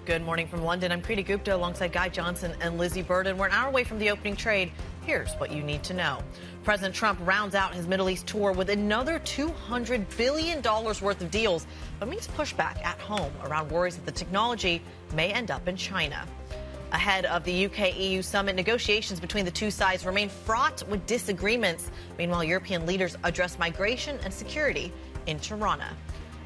Good morning from London. I'm Kriti Gupta alongside Guy Johnson and Lizzy Burden. We're an hour away from the opening trade. Here's what you need to know. President Trump rounds out his Middle East tour with another $200 billion worth of deals, but meets pushback at home around worries that the technology may end up in China. Ahead of the UK-EU summit, negotiations between the two sides remain fraught with disagreements. Meanwhile, European leaders address migration and security in Tirana.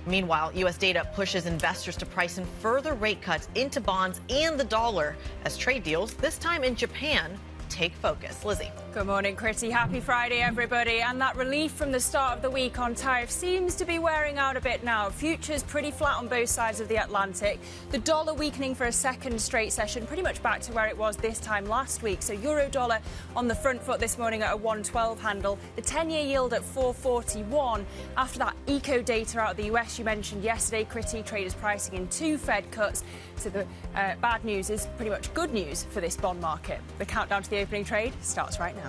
Meanwhile, U.S. data pushes investors to price in further rate cuts into bonds and the dollar as trade deals, this time in Japan, take focus. Lizzy. Good morning, Kriti. Happy Friday, everybody. And that relief from the start of the week on tariffs seems to be wearing out a bit now. Futures pretty flat on both sides of the Atlantic. The dollar weakening for a second straight session, pretty much back to where it was this time last week. So euro dollar on the front foot this morning at a 112 handle. The 10-year yield at 441. After that eco data out of the US you mentioned yesterday, Kriti, traders pricing in 2 Fed cuts. So the bad news is pretty much good news for this bond market. The countdown to the opening trade starts right now.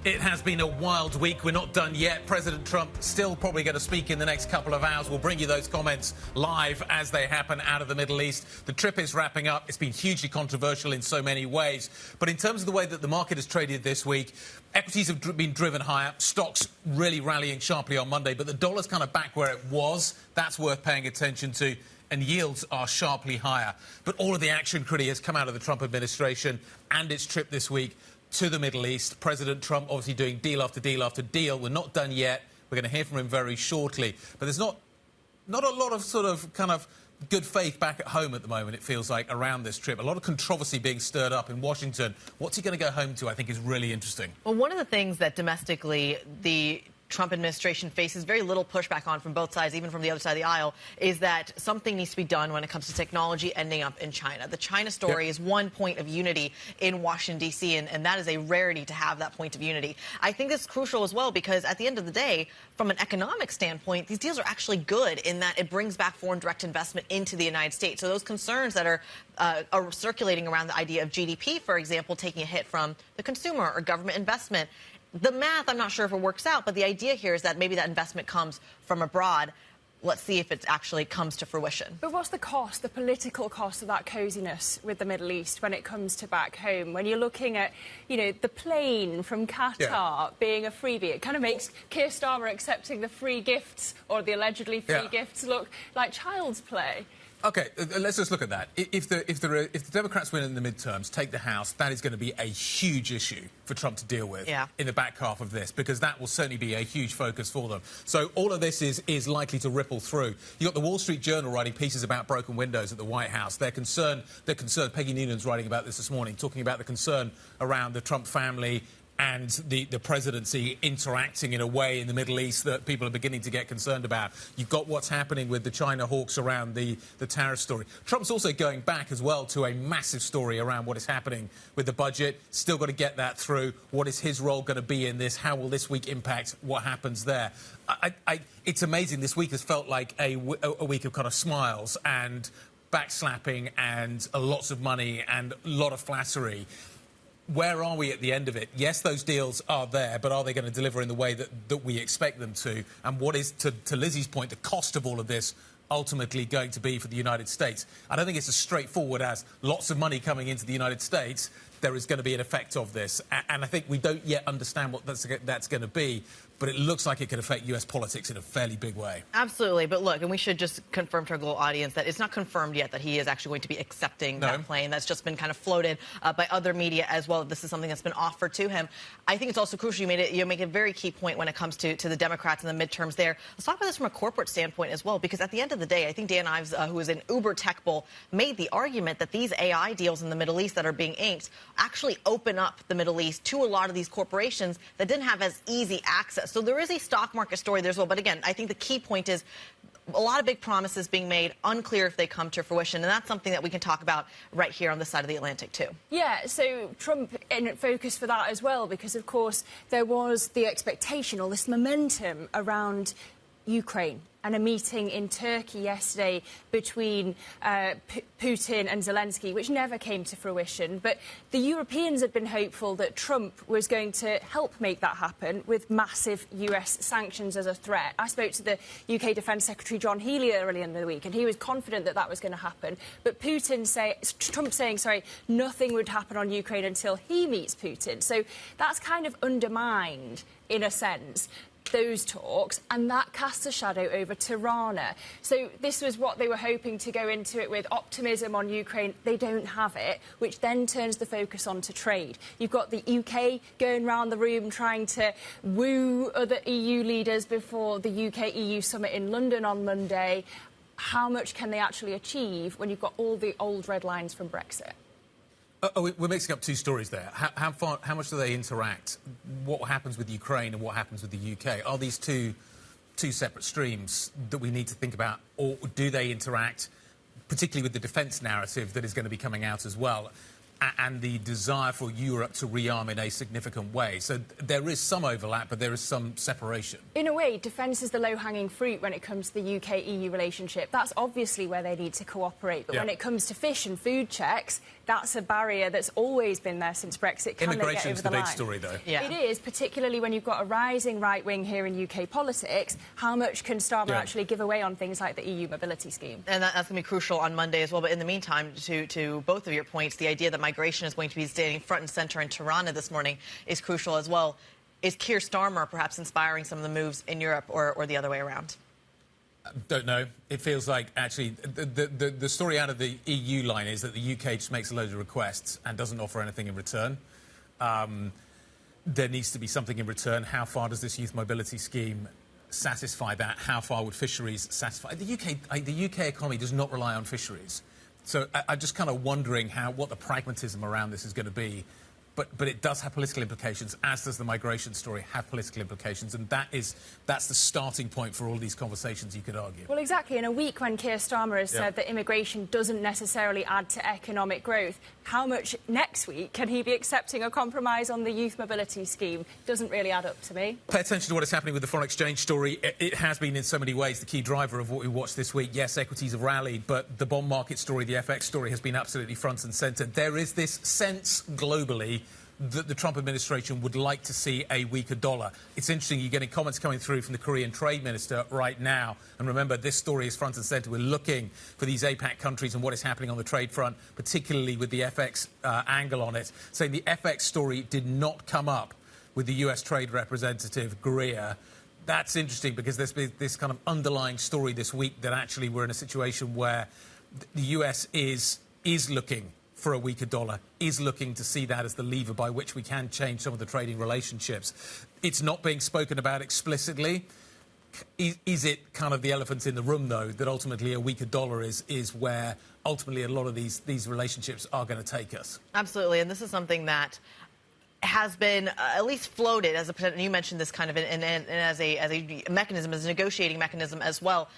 It has been a wild week. We're not done yet. President Trump still probably going to speak in the next couple of hours. We'll bring you those comments live as they happen out of the Middle East. The trip is wrapping up. It's been hugely controversial in so many ways. But in terms of the way that the market has traded this week, equities have been driven higher. Stocks really rallying sharply on Monday. But the dollar's kind of back where it was. That's worth paying attention to. And yields are sharply higher. But all of the action, Kriti, has come out of the Trump administration and its trip this week to the Middle East. President Trump obviously doing deal after deal after deal. We're not done yet. We're going to hear from him very shortly. But there's not a lot of sort of kind of good faith back at home at the moment, it feels like, around this trip. A lot of controversy being stirred up in Washington. What's he going to go home to, I think, is really interesting. Well, one of the things that domestically the Trump administration faces very little pushback on from both sides, even from the other side of the aisle, is that something needs to be done when it comes to technology ending up in China. The China story is one point of unity in Washington, D.C., and that is a rarity to have that point of unity. I think this is crucial as well because at the end of the day, from an economic standpoint, these deals are actually good in that it brings back foreign direct investment into the United States. So those concerns that are circulating around the idea of GDP, for example, taking a hit from the consumer or government investment, the math, I'm not sure if it works out, but the idea here is that maybe that investment comes from abroad. Let's see if it actually comes to fruition. But what's the cost, the political cost of that coziness with the Middle East when it comes to back home? When you're looking at, you know, the plane from Qatar being a freebie, it kind of makes Keir Starmer accepting the free gifts or the allegedly free gifts look like child's play. OK, let's just look at that. If the Democrats win in the midterms, take the House, that is going to be a huge issue for Trump to deal with in the back half of this, because that will certainly be a huge focus for them. So all of this is likely to ripple through. You've got the Wall Street Journal writing pieces about broken windows at the White House. They're concerned. Peggy Noonan's writing about this morning, talking about the concern around the Trump family and the presidency interacting in a way in the Middle East that people are beginning to get concerned about. You've got what's happening with the China hawks around the tariff story. Trump's also going back as well to a massive story around what is happening with the budget. Still got to get that through. What is his role going to be in this? How will this week impact what happens there? It's amazing. This week has felt like a week of kind of smiles and backslapping and lots of money and a lot of flattery. Where are we at the end of it? Yes, those deals are there, but are they going to deliver in the way that we expect them to? And what is, to Lizzy's point, the cost of all of this ultimately going to be for the United States? I don't think it's as straightforward as lots of money coming into the United States. There is going to be an effect of this. And I think we don't yet understand what that's going to be. But it looks like it could affect U.S. politics in a fairly big way. Absolutely. But look, and we should just confirm to our global audience that it's not confirmed yet that he is actually going to be accepting that plane. That's just been kind of floated by other media as well. This is something that's been offered to him. I think it's also crucial. You make a very key point when it comes to the Democrats and the midterms there. Let's talk about this from a corporate standpoint as well, because at the end of the day, I think Dan Ives, who is an Uber tech bull, made the argument that these AI deals in the Middle East that are being inked actually open up the Middle East to a lot of these corporations that didn't have as easy access. So there is a stock market story there as well. But again, I think the key point is a lot of big promises being made, unclear if they come to fruition. And that's something that we can talk about right here on this side of the Atlantic, too. Yeah, so Trump in focus for that as well, because, of course, there was the expectation or this momentum around Ukraine and a meeting in Turkey yesterday between Putin and Zelenskiy, which never came to fruition. But the Europeans had been hopeful that Trump was going to help make that happen with massive US sanctions as a threat. I spoke to the UK Defence Secretary John Healey earlier in the week, and he was confident that that was going to happen. But Trump saying, nothing would happen on Ukraine until he meets Putin. So that's kind of undermined, in a sense, those talks, and that casts a shadow over Tirana. So this was what they were hoping to go into it with, optimism on Ukraine. They don't have it, which then turns the focus onto trade. You've got the UK going round the room trying to woo other EU leaders before the UK-EU summit in London on Monday. How much can they actually achieve when you've got all the old red lines from Brexit? We're mixing up two stories there. How much do they interact? What happens with Ukraine and what happens with the UK? Are these two separate streams that we need to think about, or do they interact, particularly with the defence narrative that is going to be coming out as well, and the desire for Europe to rearm in a significant way? So there is some overlap, but there is some separation. In a way, defence is the low-hanging fruit when it comes to the UK-EU relationship. That's obviously where they need to cooperate. But when it comes to fish and food checks, that's a barrier that's always been there since Brexit. Immigration's the big story, though. Yeah. It is, particularly when you've got a rising right wing here in UK politics. How much can Starmer actually give away on things like the EU mobility scheme? And that's going to be crucial on Monday as well. But in the meantime, to both of your points, the idea that migration is going to be standing front and centre in Tirana this morning is crucial as well. Is Keir Starmer perhaps inspiring some of the moves in Europe, or the other way around? Don't know. It feels like, actually, the story out of the EU line is that the UK just makes a load of requests and doesn't offer anything in return. There needs to be something in return. How far does this youth mobility scheme satisfy that? How far would fisheries satisfy? The UK economy does not rely on fisheries. So I'm just kind of wondering what the pragmatism around this is going to be. But it does have political implications, as does the migration story have political implications, and that's the starting point for all these conversations, you could argue. Well, exactly. In a week when Keir Starmer has said that immigration doesn't necessarily add to economic growth, how much next week can he be accepting a compromise on the youth mobility scheme? Doesn't really add up to me. Pay attention to what is happening with the foreign exchange story. It has been in so many ways the key driver of what we watched this week. Yes, equities have rallied, but the bond market story, the FX story, has been absolutely front and centre. There is this sense globally that the Trump administration would like to see a weaker dollar. It's interesting, you're getting comments coming through from the Korean trade minister right now. And remember, this story is front and centre. We're looking for these APAC countries and what is happening on the trade front, particularly with the FX angle on it, saying the FX story did not come up with the US trade representative, Greer. That's interesting because there's been this kind of underlying story this week that actually we're in a situation where the US is looking for a weaker dollar, is looking to see that as the lever by which we can change some of the trading relationships. It's not being spoken about explicitly. Is it kind of the elephant in the room, though, that ultimately a weaker dollar is where ultimately a lot of these relationships are going to take us? Absolutely, and this is something that has been at least floated as a, you mentioned this kind of as a mechanism, as a negotiating mechanism as well.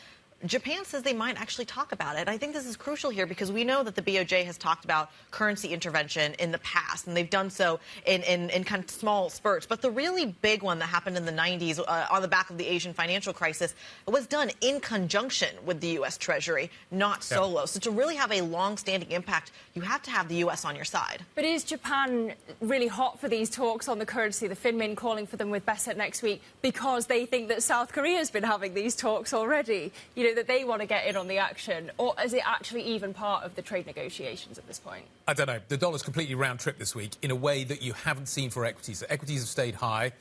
Japan says they might actually talk about it. I think this is crucial here because we know that the BOJ has talked about currency intervention in the past, and they've done so in kind of small spurts. But the really big one that happened in the 90s on the back of the Asian financial crisis was done in conjunction with the U.S. Treasury, not solo. So to really have a long-standing impact, you have to have the U.S. on your side. But is Japan really hot for these talks on the currency? The Finmin calling for them with Bessent next week because they think that South Korea has been having these talks already? You know, that they want to get in on the action, or is it actually even part of the trade negotiations at this point? I don't know. The dollar's completely round-trip this week in a way that you haven't seen for equities. So equities have stayed high.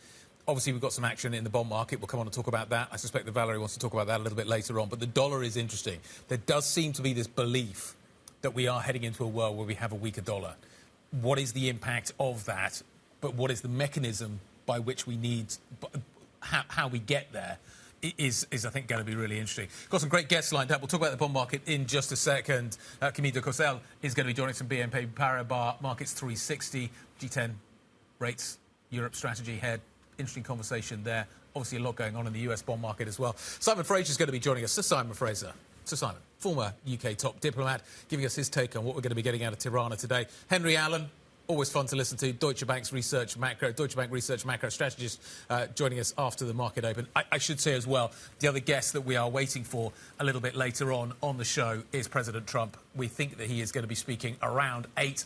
Obviously, we've got some action in the bond market. We'll come on and talk about that. I suspect that Valerie wants to talk about that a little bit later on. But the dollar is interesting. There does seem to be this belief that we are heading into a world where we have a weaker dollar. What is the impact of that? But what is the mechanism by which we need, how we get there? Is I think, going to be really interesting. Got some great guests lined up. We'll talk about the bond market in just a second. Camille de Cossel is going to be joining us from BNP Paribas Markets 360, G10 rates, Europe strategy head. Interesting conversation there. Obviously, a lot going on in the US bond market as well. Simon Fraser is going to be joining us. Sir Simon Fraser. Sir Simon, former UK top diplomat, giving us his take on what we're going to be getting out of Tirana today. Henry Allen, always fun to listen to. Deutsche Bank Research Macro Strategist joining us after the market open. I should say as well, the other guest that we are waiting for a little bit later on the show is President Trump. We think that he is going to be speaking around 8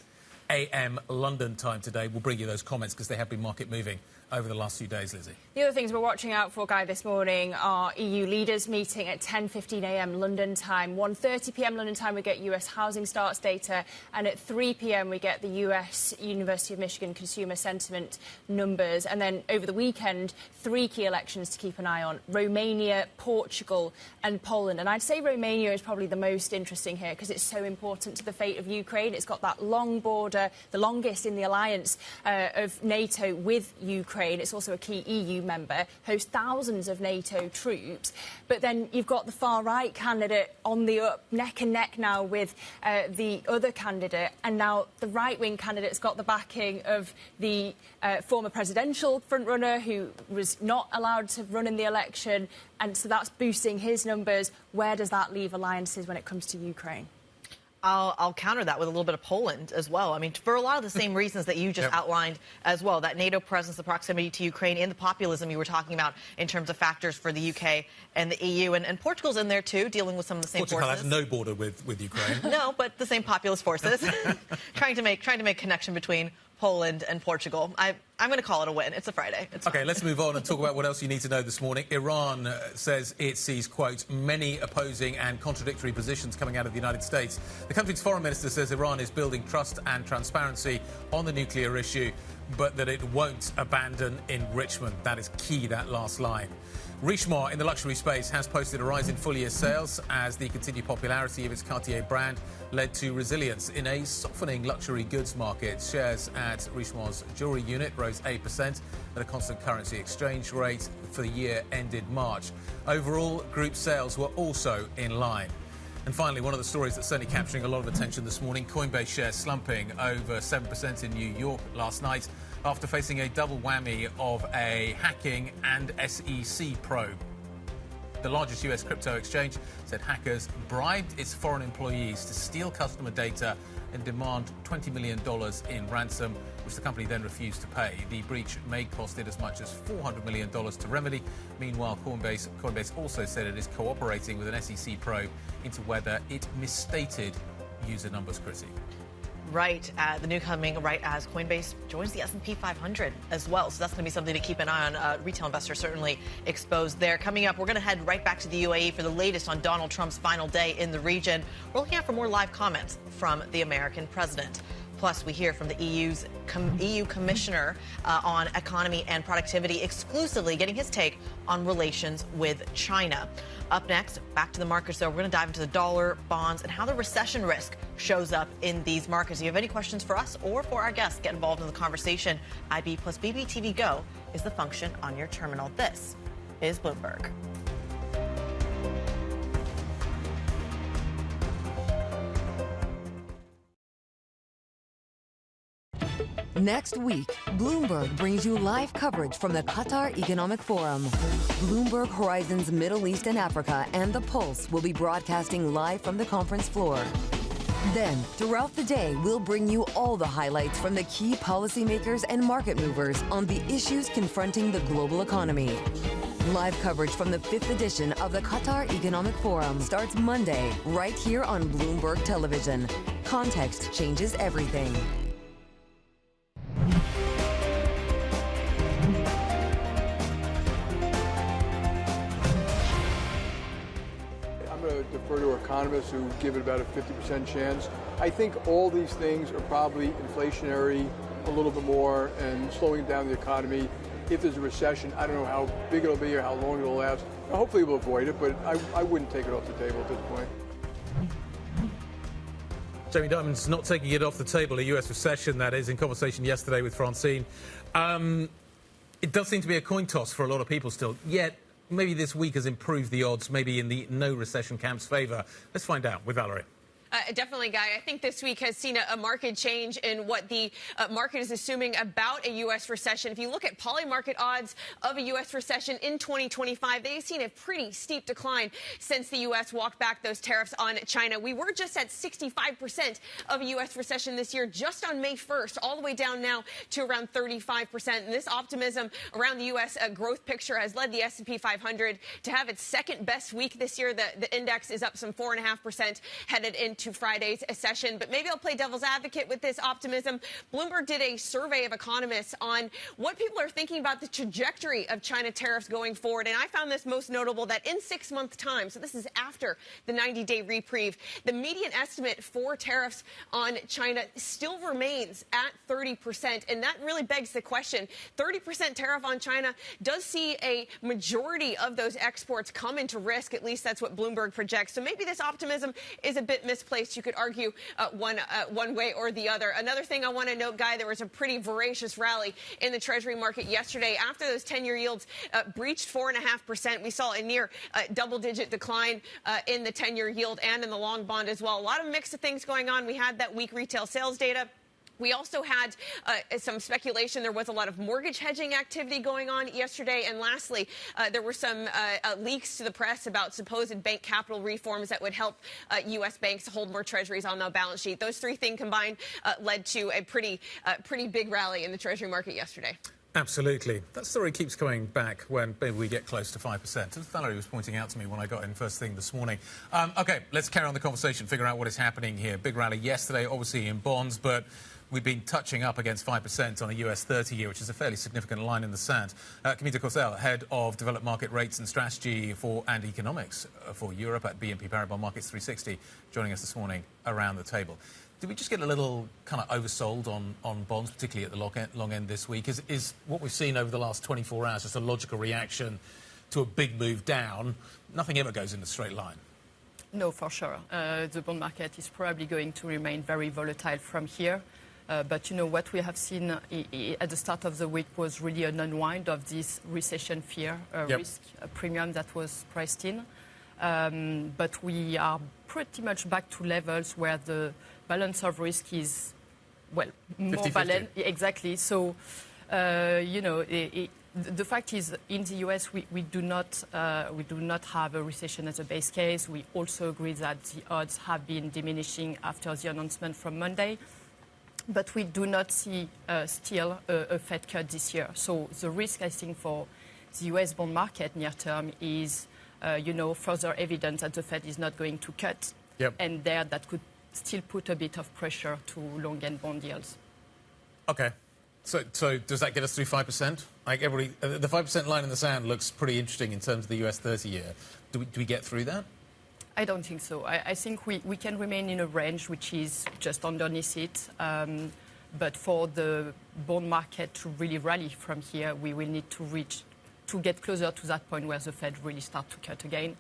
a.m. London time today. We'll bring you those comments because they have been market moving over the last few days, Lizzie. The other things we're watching out for, Guy, this morning are EU leaders meeting at 10:15 a.m. London time. 1:30 p.m. London time, we get US housing starts data. And at 3 p.m, we get the US University of Michigan consumer sentiment numbers. And then over the weekend, 3 key elections to keep an eye on: Romania, Portugal and Poland. And I'd say Romania is probably the most interesting here because it's so important to the fate of Ukraine. It's got that long border, the longest in the alliance of NATO with Ukraine. It's also a key EU member, hosts thousands of NATO troops. But then you've got the far-right candidate on the up, neck and neck now with the other candidate. And now the right-wing candidate's got the backing of the former presidential frontrunner who was not allowed to run in the election. And so that's boosting his numbers. Where does that leave alliances when it comes to Ukraine? I'll counter that with a little bit of Poland as well. I mean, for a lot of the same reasons that you just outlined as well, that NATO presence, the proximity to Ukraine, and the populism you were talking about in terms of factors for the UK and the EU. And Portugal's in there, too, dealing with some of the same Portugal forces. has no border with Ukraine. No, but the same populist forces. trying to make connection between Poland and Portugal. I'm going to call it a win. It's a Friday. It's OK, fine. let's move on and talk about what else you need to know this morning. Iran says it sees, quote, many opposing and contradictory positions coming out of the United States. The country's foreign minister says Iran is building trust and transparency on the nuclear issue, but that it won't abandon enrichment. That is key, that last line. Richemont in the luxury space has posted a rise in full-year sales as the continued popularity of its Cartier brand led to resilience in a softening luxury goods market. Shares at Richemont's jewellery unit rose 8% at a constant currency exchange rate for the year ended March. Overall, group sales were also in line. And finally, one of the stories that's certainly capturing a lot of attention this morning, Coinbase shares slumping over 7% in New York last night after facing a double whammy of a hacking and SEC probe. The largest US crypto exchange said hackers bribed its foreign employees to steal customer data and demand $20 million in ransom, which the company then refused to pay. The breach may cost it as much as $400 million to remedy. Meanwhile, Coinbase also said it is cooperating with an SEC probe into whether it misstated user numbers, Kriti. Right, the new coming right as Coinbase joins the S&P 500 as well. So that's going to be something to keep an eye on. Retail investors certainly exposed there. Coming up, we're going to head right back to the UAE for the latest on Donald Trump's final day in the region. We're looking out for more live comments from the American president. Plus, we hear from the EU Commissioner on economy and productivity, exclusively getting his take on relations with China. Up next, back to the markets, though. We're going to dive into the dollar, bonds, and how the recession risk shows up in these markets. If you have any questions for us or for our guests, get involved in the conversation. IB plus BBTV Go is the function on your terminal. This is Bloomberg. Next week, Bloomberg brings you live coverage from the Qatar Economic Forum. Bloomberg Horizons Middle East and Africa and The Pulse will be broadcasting live from the conference floor. Then, throughout the day, we'll bring you all the highlights from the key policymakers and market movers on the issues confronting the global economy. Live coverage from the 5th edition of the Qatar Economic Forum starts Monday, right here on Bloomberg Television. Context changes everything. Defer to economists who give it about a 50% chance. I think all these things are probably inflationary a little bit more and slowing down the economy. If there's a recession, I don't know how big it'll be or how long it'll last. Hopefully we'll avoid it, but I wouldn't take it off the table at this point. Jamie Dimon's not taking it off the table, a US recession, that is, in conversation yesterday with Francine. It does seem to be a coin toss for a lot of people still, yet maybe this week has improved the odds, maybe in the no recession camp's favour. Let's find out with Valerie. Definitely, Guy. I think this week has seen a market change in what the market is assuming about a U.S. recession. If you look at poly-market odds of a U.S. recession in 2025, they've seen a pretty steep decline since the U.S. walked back those tariffs on China. We were just at 65% of a U.S. recession this year, just on May 1st, all the way down now to around 35%. And this optimism around the U.S. Growth picture has led the S&P 500 to have its second best week this year. The index is up some 4.5% headed into Friday's session. But maybe I'll play devil's advocate with this optimism. Bloomberg did a survey of economists on what people are thinking about the trajectory of China tariffs going forward. And I found this most notable that in 6 months' time, so this is after the 90-day reprieve, the median estimate for tariffs on China still remains at 30%. And that really begs the question, 30% tariff on China does see a majority of those exports come into risk. At least that's what Bloomberg projects. So maybe this optimism is a bit misplaced. You could argue one way or the other. Another thing I want to note, Guy, there was a pretty voracious rally in the Treasury market yesterday. After those 10-year yields breached 4.5%, we saw a near double-digit decline in the 10-year yield and in the long bond as well. A lot of mix of things going on. We had that weak retail sales data. We also had some speculation. There was a lot of mortgage hedging activity going on yesterday. And lastly, there were some leaks to the press about supposed bank capital reforms that would help U.S. banks hold more treasuries on their balance sheet. Those three things combined led to a pretty big rally in the Treasury market yesterday. Absolutely. That story keeps coming back when maybe we get close to 5%. As Valerie was pointing out to me when I got in first thing this morning. OK, let's carry on the conversation, figure out what is happening here. Big rally yesterday, obviously in bonds, but we've been touching up against 5% on a US 30-year, which is a fairly significant line in the sand. Kamita Korsel, Head of Developed Market Rates and Strategy and Economics for Europe at BNP Paribas Markets 360, joining us this morning around the table. Did we just get a little kind of oversold on bonds, particularly at the long end this week? Is what we've seen over the last 24 hours just a logical reaction to a big move down? Nothing ever goes in a straight line. No, for sure. The bond market is probably going to remain very volatile from here. But, you know, what we have seen at the start of the week was really an unwind of this recession fear risk premium that was priced in. But we are pretty much back to levels where the balance of risk is, well, more 50-50. balanced. Exactly. So, you know, the fact is, in the US, we do not have a recession as a base case. We also agree that the odds have been diminishing after the announcement from Monday. But we do not see still a Fed cut this year. So the risk, I think, for the US bond market near term is, you know, further evidence that the Fed is not going to cut. And that could still put a bit of pressure to long-end bond yields. OK. So does that get us through 5%? Like the 5% line in the sand looks pretty interesting in terms of the US 30-year. Do we get through that? I don't think so. I think we can remain in a range which is just underneath it. But for the bond market to really rally from here, we will need to get closer to that point where the Fed really starts to cut again.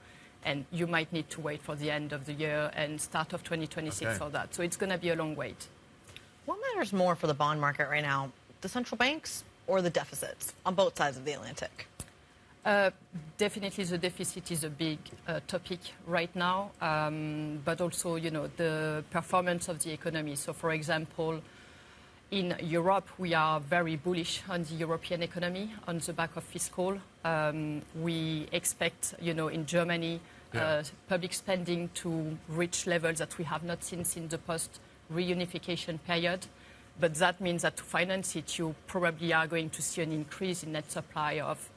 And you might need to wait for the end of the year and start of 2026 for that. So it's going to be a long wait. What matters more for the bond market right now, the central banks or the deficits on both sides of the Atlantic? Definitely the deficit is a big topic right now, but also, you know, the performance of the economy. So, for example, in Europe, we are very bullish on the European economy on the back of fiscal. We expect, you know, in Germany, public spending to reach levels that we have not seen since the post-reunification period. But that means that to finance it, you probably are going to see an increase in net supply of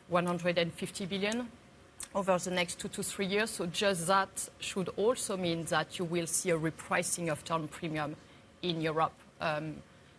150 billion over the next 2 to 3 years. So just that should also mean that you will see a repricing of term premium in Europe.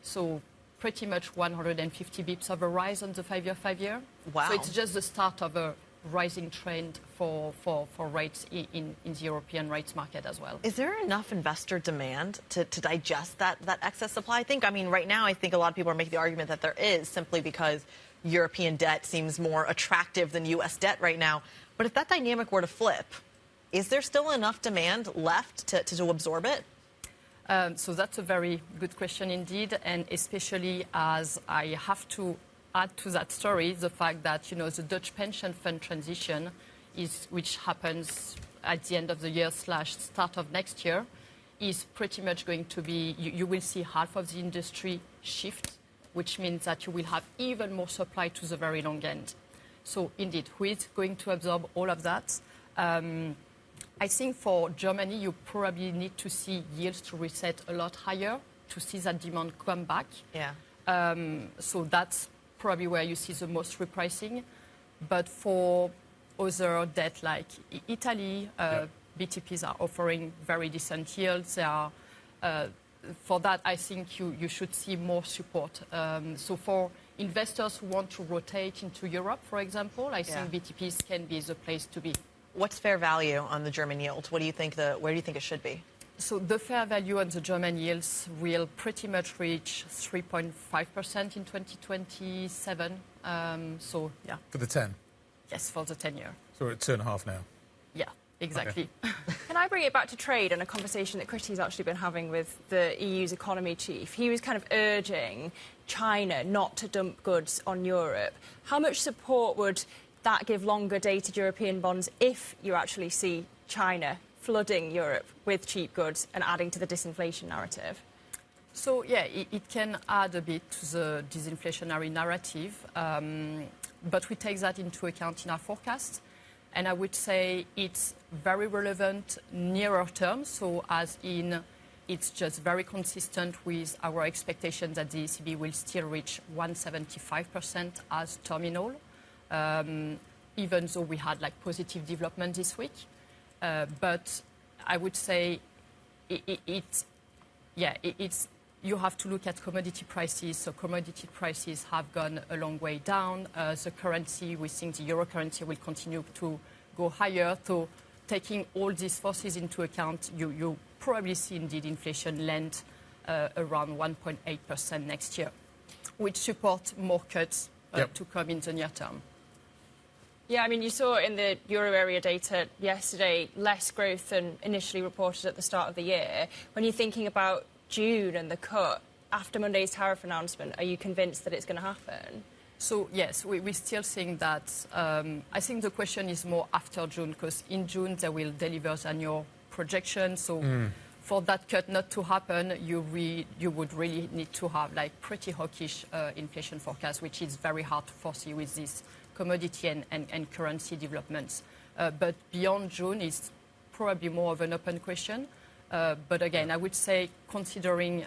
So pretty much 150 bips of a rise on the 5-year. Wow. So it's just the start of a rising trend for rates in the European rates market as well. Is there enough investor demand to digest that excess supply? I mean, right now, I think a lot of people are making the argument that there is, simply because European debt seems more attractive than U.S. debt right now. But if that dynamic were to flip, is there still enough demand left to absorb it? So that's a very good question indeed, and especially as I have to add to that story the fact that, you know, the Dutch pension fund transition which happens at the end of the year / start of next year, is pretty much going to be, you will see half of the industry shift, which means that you will have even more supply to the very long end. So indeed, who is going to absorb all of that? I think for Germany, you probably need to see yields to reset a lot higher to see that demand come back. Yeah. So that's probably where you see the most repricing. But for other debt like Italy, BTPs are offering very decent yields. They are, for that, I think you should see more support. So for investors who want to rotate into Europe, for example, I think BTPs can be the place to be. What's fair value on the German yield? What do you think where do you think it should be? So the fair value on the German yields will pretty much reach 3.5% in 2027. So, yeah. For the 10? Yes, for the 10-year. So we're at 2.5 now? Yeah, exactly. Okay. Can I bring it back to trade and a conversation that Kriti's actually been having with the EU's economy chief? He was kind of urging China not to dump goods on Europe. How much support would that give longer-dated European bonds if you actually see China flooding Europe with cheap goods and adding to the disinflation narrative? So, yeah, it can add a bit to the disinflationary narrative, but we take that into account in our forecast. And I would say it's very relevant nearer term, so as in it's just very consistent with our expectation that the ECB will still reach 175% as terminal, even though we had like positive development this week. But I would say you have to look at commodity prices. So commodity prices have gone a long way down. The currency, we think the euro currency will continue to go higher. So taking all these forces into account, you probably see indeed inflation land around 1.8% next year, which support more cuts to come in the near term. Yeah, I mean, you saw in the euro area data yesterday less growth than initially reported at the start of the year. When you're thinking about June and the cut after Monday's tariff announcement, are you convinced that it's going to happen? So, yes, we're still seeing that. I think the question is more after June, because in June they will deliver the annual projection. So for that cut not to happen, you would really need to have like pretty hawkish inflation forecast, which is very hard to foresee with this commodity and currency developments. But beyond June is probably more of an open question. But again, I would say considering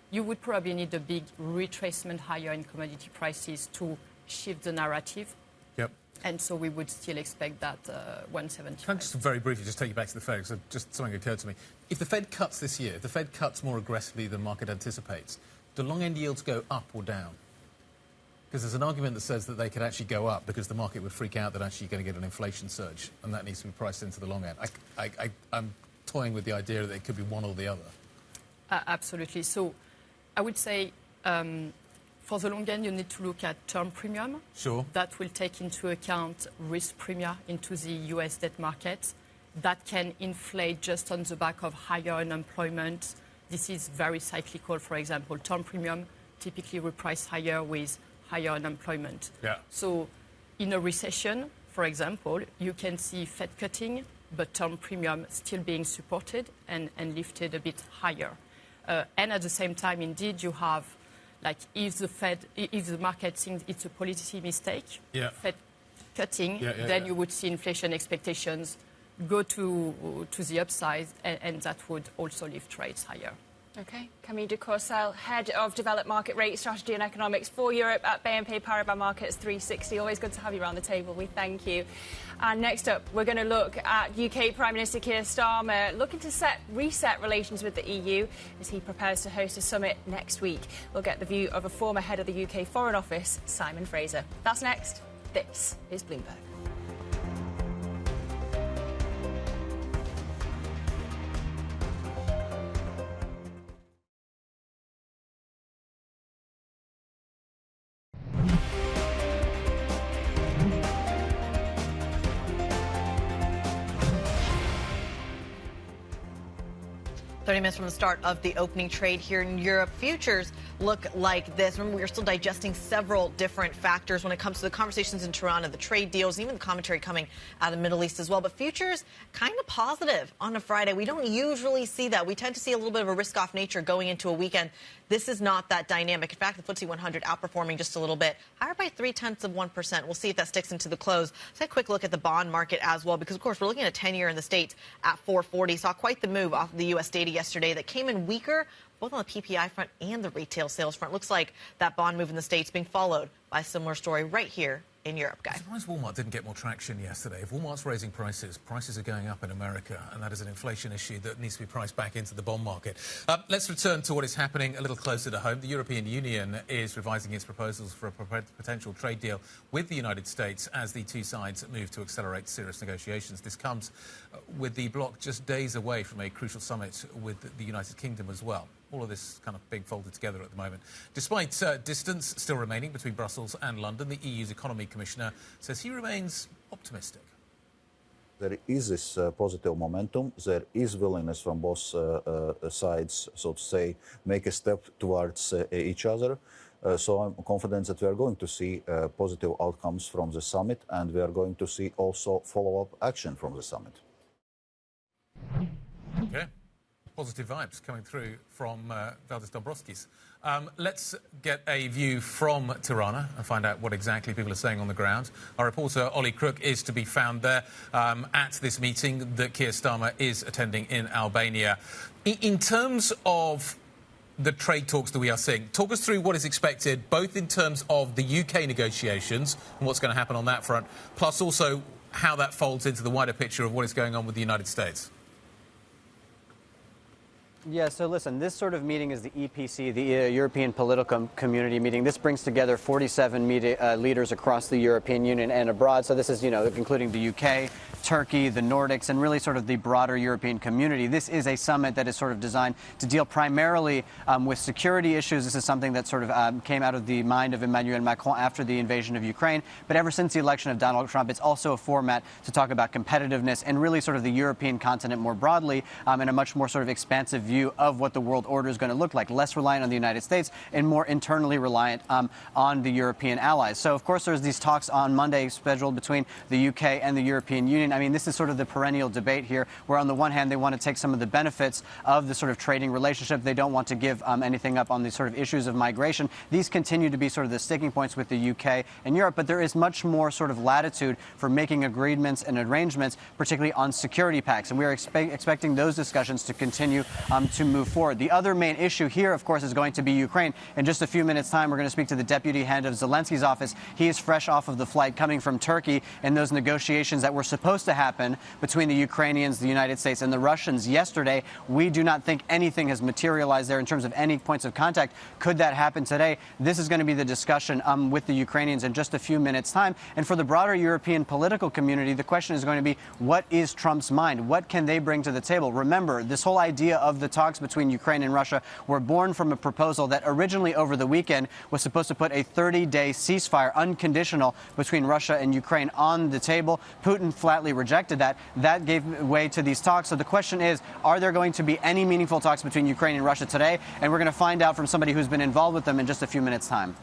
you would probably need a big retracement higher in commodity prices to shift the narrative. Yep. And so we would still expect that 175. Can I just very briefly just take you back to the Fed, because just something occurred to me. If the Fed cuts this year, if the Fed cuts more aggressively than market anticipates, do long-end yields go up or down? Because there's an argument that says that they could actually go up because the market would freak out that actually you're going to get an inflation surge, and that needs to be priced into the long end. I'm toying with the idea that it could be one or the other. Absolutely. So I would say for the long end, you need to look at term premium. Sure. That will take into account risk premium into the US debt market. That can inflate just on the back of higher unemployment. This is very cyclical, for example. Term premium typically reprice higher with higher unemployment. Yeah. So in a recession, for example, you can see Fed cutting, but term premium still being supported and lifted a bit higher. And at the same time, indeed, you have, like, if the market thinks it's a policy mistake, Fed cutting, then you would see inflation expectations go to the upside, and that would also lift rates higher. OK. Camille de Courcelles, Head of Developed Market Rate Strategy and Economics for Europe at BNP Paribas Markets 360. Always good to have you around the table. We thank you. And next up, we're going to look at UK Prime Minister Keir Starmer looking to reset relations with the EU as he prepares to host a summit next week. We'll get the view of a former head of the UK Foreign Office, Simon Fraser. That's next. This is Bloomberg. 30 minutes from the start of the opening trade here in Europe, futures look like this. Remember, we are still digesting several different factors when it comes to the conversations in Toronto, the trade deals, even the commentary coming out of the Middle East as well. But futures kind of positive on a Friday. We don't usually see that. We tend to see a little bit of a risk-off nature going into a weekend. This is not that dynamic. In fact, the FTSE 100 outperforming just a little bit, higher by 0.3%. We'll see if that sticks into the close. Let's take a quick look at the bond market as well, because, of course, we're looking at a 10-year in the States at 440. Saw quite the move off of the U.S. data yesterday that came in weaker, both on the PPI front and the retail sales front. Looks like that bond move in the States being followed by a similar story right here in Europe, guys. I'm surprised Walmart didn't get more traction yesterday. If Walmart's raising prices, prices are going up in America, and that is an inflation issue that needs to be priced back into the bond market. Let's return to what is happening a little closer to home. The European Union is revising its proposals for a potential trade deal with the United States as the two sides move to accelerate serious negotiations. This comes with the bloc just days away from a crucial summit with the United Kingdom as well. All of this kind of being folded together at the moment. Despite distance still remaining between Brussels and London, the EU's economy commissioner says he remains optimistic. There is this positive momentum. There is willingness from both sides, so to say, make a step towards each other. So I'm confident that we are going to see positive outcomes from the summit, and we are going to see also follow-up action from the summit. Okay. Positive vibes coming through from Valdis Dombrovskis. Let's get a view from Tirana and find out what exactly people are saying on the ground. Our reporter, Ollie Crook, is to be found there at this meeting that Keir Starmer is attending in Albania. In terms of the trade talks that we are seeing, talk us through what is expected, both in terms of the UK negotiations and what's going to happen on that front, plus also how that folds into the wider picture of what is going on with the United States. Yeah, so listen, this sort of meeting is the EPC, the European Political Community meeting. This brings together 47 leaders across the European Union and abroad. So this is, including the UK, Turkey, the Nordics, and really sort of the broader European community. This is a summit that is sort of designed to deal primarily with security issues. This is something that sort of came out of the mind of Emmanuel Macron after the invasion of Ukraine. But ever since the election of Donald Trump, it's also a format to talk about competitiveness and really sort of the European continent more broadly and a much more sort of expansive view of what the world order is going to look like, less reliant on the United States and more internally reliant on the European allies. So, of course, there's these talks on Monday scheduled between the UK and the European Union. I mean, this is sort of the perennial debate here, where on the one hand, they want to take some of the benefits of the sort of trading relationship. They don't want to give anything up on the sort of issues of migration. These continue to be sort of the sticking points with the UK and Europe, but there is much more sort of latitude for making agreements and arrangements, particularly on security pacts. And we are expecting those discussions to continue to move forward. The other main issue here, of course, is going to be Ukraine. In just a few minutes' time, we're going to speak to the deputy head of Zelenskyy's office. He is fresh off of the flight coming from Turkey, and those negotiations that were supposed to happen between the Ukrainians, the United States, and the Russians yesterday, we do not think anything has materialized there in terms of any points of contact. Could that happen today? This is going to be the discussion with the Ukrainians in just a few minutes' time. And for the broader European political community, the question is going to be, what is Trump's mind? What can they bring to the table? Remember, this whole idea of the talks between Ukraine and Russia were born from a proposal that originally over the weekend was supposed to put a 30-day ceasefire, unconditional, between Russia and Ukraine on the table. Putin flatly rejected that. That gave way to these talks. So the question is, are there going to be any meaningful talks between Ukraine and Russia today? And we're going to find out from somebody who's been involved with them in just a few minutes' time.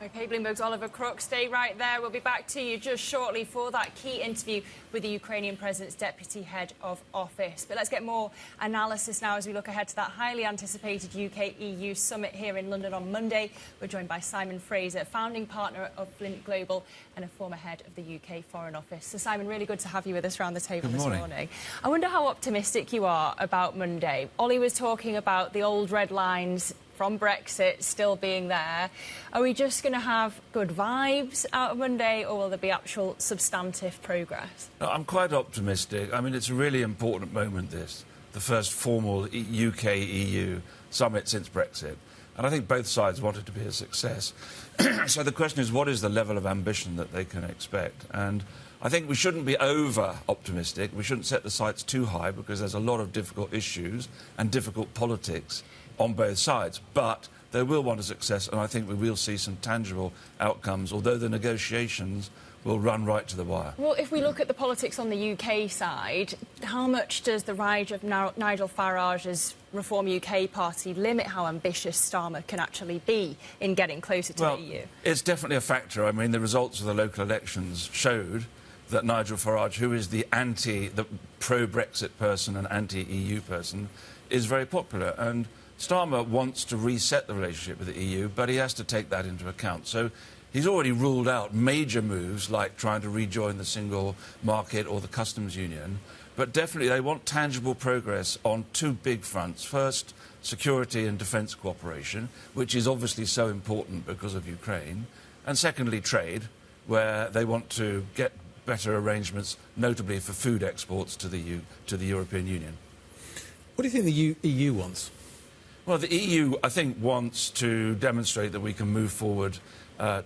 OK, Bloomberg's Oliver Crook, stay right there. We'll be back to you just shortly for that key interview with the Ukrainian president's deputy head of office. But let's get more analysis now as we look ahead to that highly anticipated UK-EU summit here in London on Monday. We're joined by Simon Fraser, founding partner of Flint Global and a former head of the UK Foreign Office. So, Simon, really good to have you with us around the table this morning. I wonder how optimistic you are about Monday. Ollie was talking about the old red lines from Brexit still being there. Are we just going to have good vibes out of Monday, or will there be actual substantive progress? No, I'm quite optimistic. I mean, it's a really important moment, this, the first formal UK-EU summit since Brexit. And I think both sides want it to be a success. So the question is, what is the level of ambition that they can expect? And I think we shouldn't be over-optimistic. We shouldn't set the sights too high, because there's a lot of difficult issues and difficult politics on both sides, but they will want a success, and I think we will see some tangible outcomes, although the negotiations will run right to the wire. Well, if we look at the politics on the UK side, how much does the rise of Nigel Farage's Reform UK party limit how ambitious Starmer can actually be in getting closer to the EU? It's definitely a factor. I mean, the results of the local elections showed that Nigel Farage, who is the pro-Brexit person and anti-EU person, is very popular. And Starmer wants to reset the relationship with the EU, but he has to take that into account. So he's already ruled out major moves like trying to rejoin the single market or the customs union. But definitely they want tangible progress on two big fronts. First, security and defence cooperation, which is obviously so important because of Ukraine. And secondly, trade, where they want to get better arrangements, notably for food exports to the European Union. What do you think the EU wants? Well, the EU, I think, wants to demonstrate that we can move forward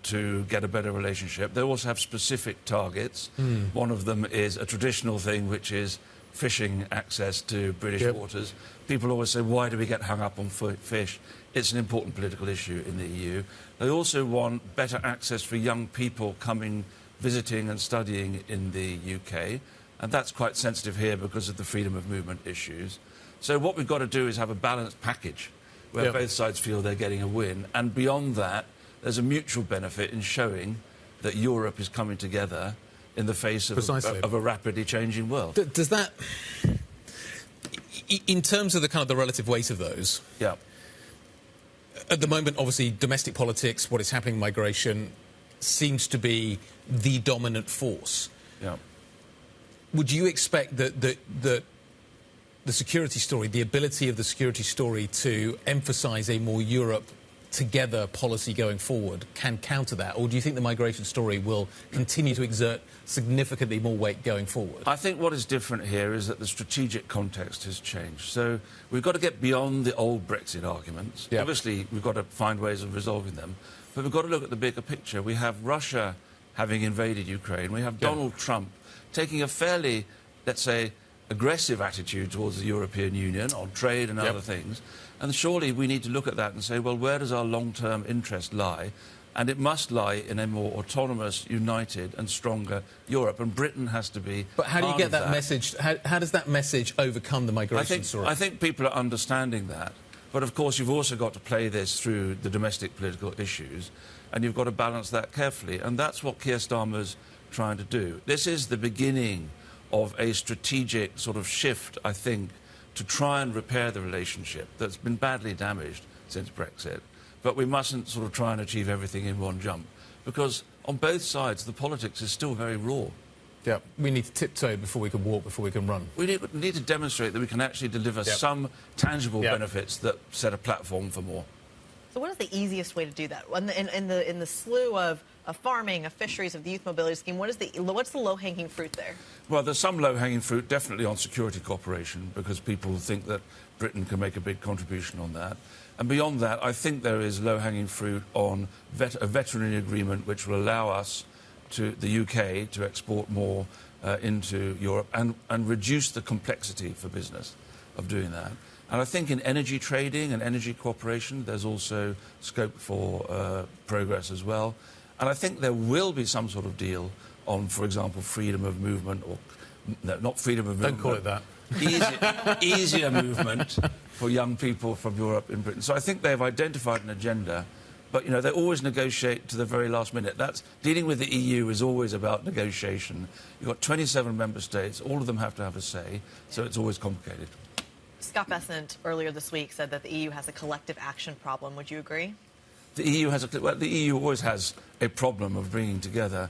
to get a better relationship. They also have specific targets. One of them is a traditional thing, which is fishing access to British waters. People always say, why do we get hung up on fish? It's an important political issue in the EU. They also want better access for young people coming, visiting and studying in the UK. And that's quite sensitive here because of the freedom of movement issues. So what we've got to do is have a balanced package where both sides feel they're getting a win. And beyond that, there's a mutual benefit in showing that Europe is coming together in the face of a rapidly changing world. Does that, in terms of the kind of the relative weight of those, at the moment, obviously, domestic politics, what is happening, migration, seems to be the dominant force. Would you expect that the security story, the ability of the security story to emphasise a more Europe together policy going forward can counter that? Or do you think the migration story will continue to exert significantly more weight going forward? I think what is different here is that the strategic context has changed. So we've got to get beyond the old Brexit arguments. Obviously, we've got to find ways of resolving them. But we've got to look at the bigger picture. We have Russia having invaded Ukraine. We have Donald Trump taking a fairly, let's say, aggressive attitude towards the European Union on trade and other things. And surely we need to look at that and say, well, where does our long-term interest lie? And it must lie in a more autonomous, united and stronger Europe. And Britain has to be But how do you get that message? How does that message overcome the migration story? I think people are understanding that. But, of course, you've also got to play this through the domestic political issues, and you've got to balance that carefully. And that's what Keir Starmer's trying to do. This is the beginning of a strategic sort of shift, I think, to try and repair the relationship that's been badly damaged since Brexit. But we mustn't sort of try and achieve everything in one jump, because on both sides the politics is still very raw. We need to tiptoe before we can walk, before we can run. We need to demonstrate that we can actually deliver some tangible benefits that set a platform for more. So what is the easiest way to do that? In the slew of farming, of fisheries, of the youth mobility scheme, what's the low-hanging fruit there? Well, there's some low-hanging fruit, definitely on security cooperation, because people think that Britain can make a big contribution on that. And beyond that, I think there is low-hanging fruit on a veterinary agreement which will allow us, the UK, to export more into Europe and reduce the complexity for business of doing that. And I think in energy trading and energy cooperation, there's also scope for progress as well. And I think there will be some sort of deal on, for example, freedom of movement, or no, not freedom of movement. Don't call it that. Easier movement for young people from Europe in Britain. So I think they've identified an agenda, but, you know, they always negotiate to the very last minute. Dealing with the EU is always about negotiation. You've got 27 member states, all of them have to have a say, so it's always complicated. Scott Bessent earlier this week said that the EU has a collective action problem. Would you agree? The EU always has a problem of bringing together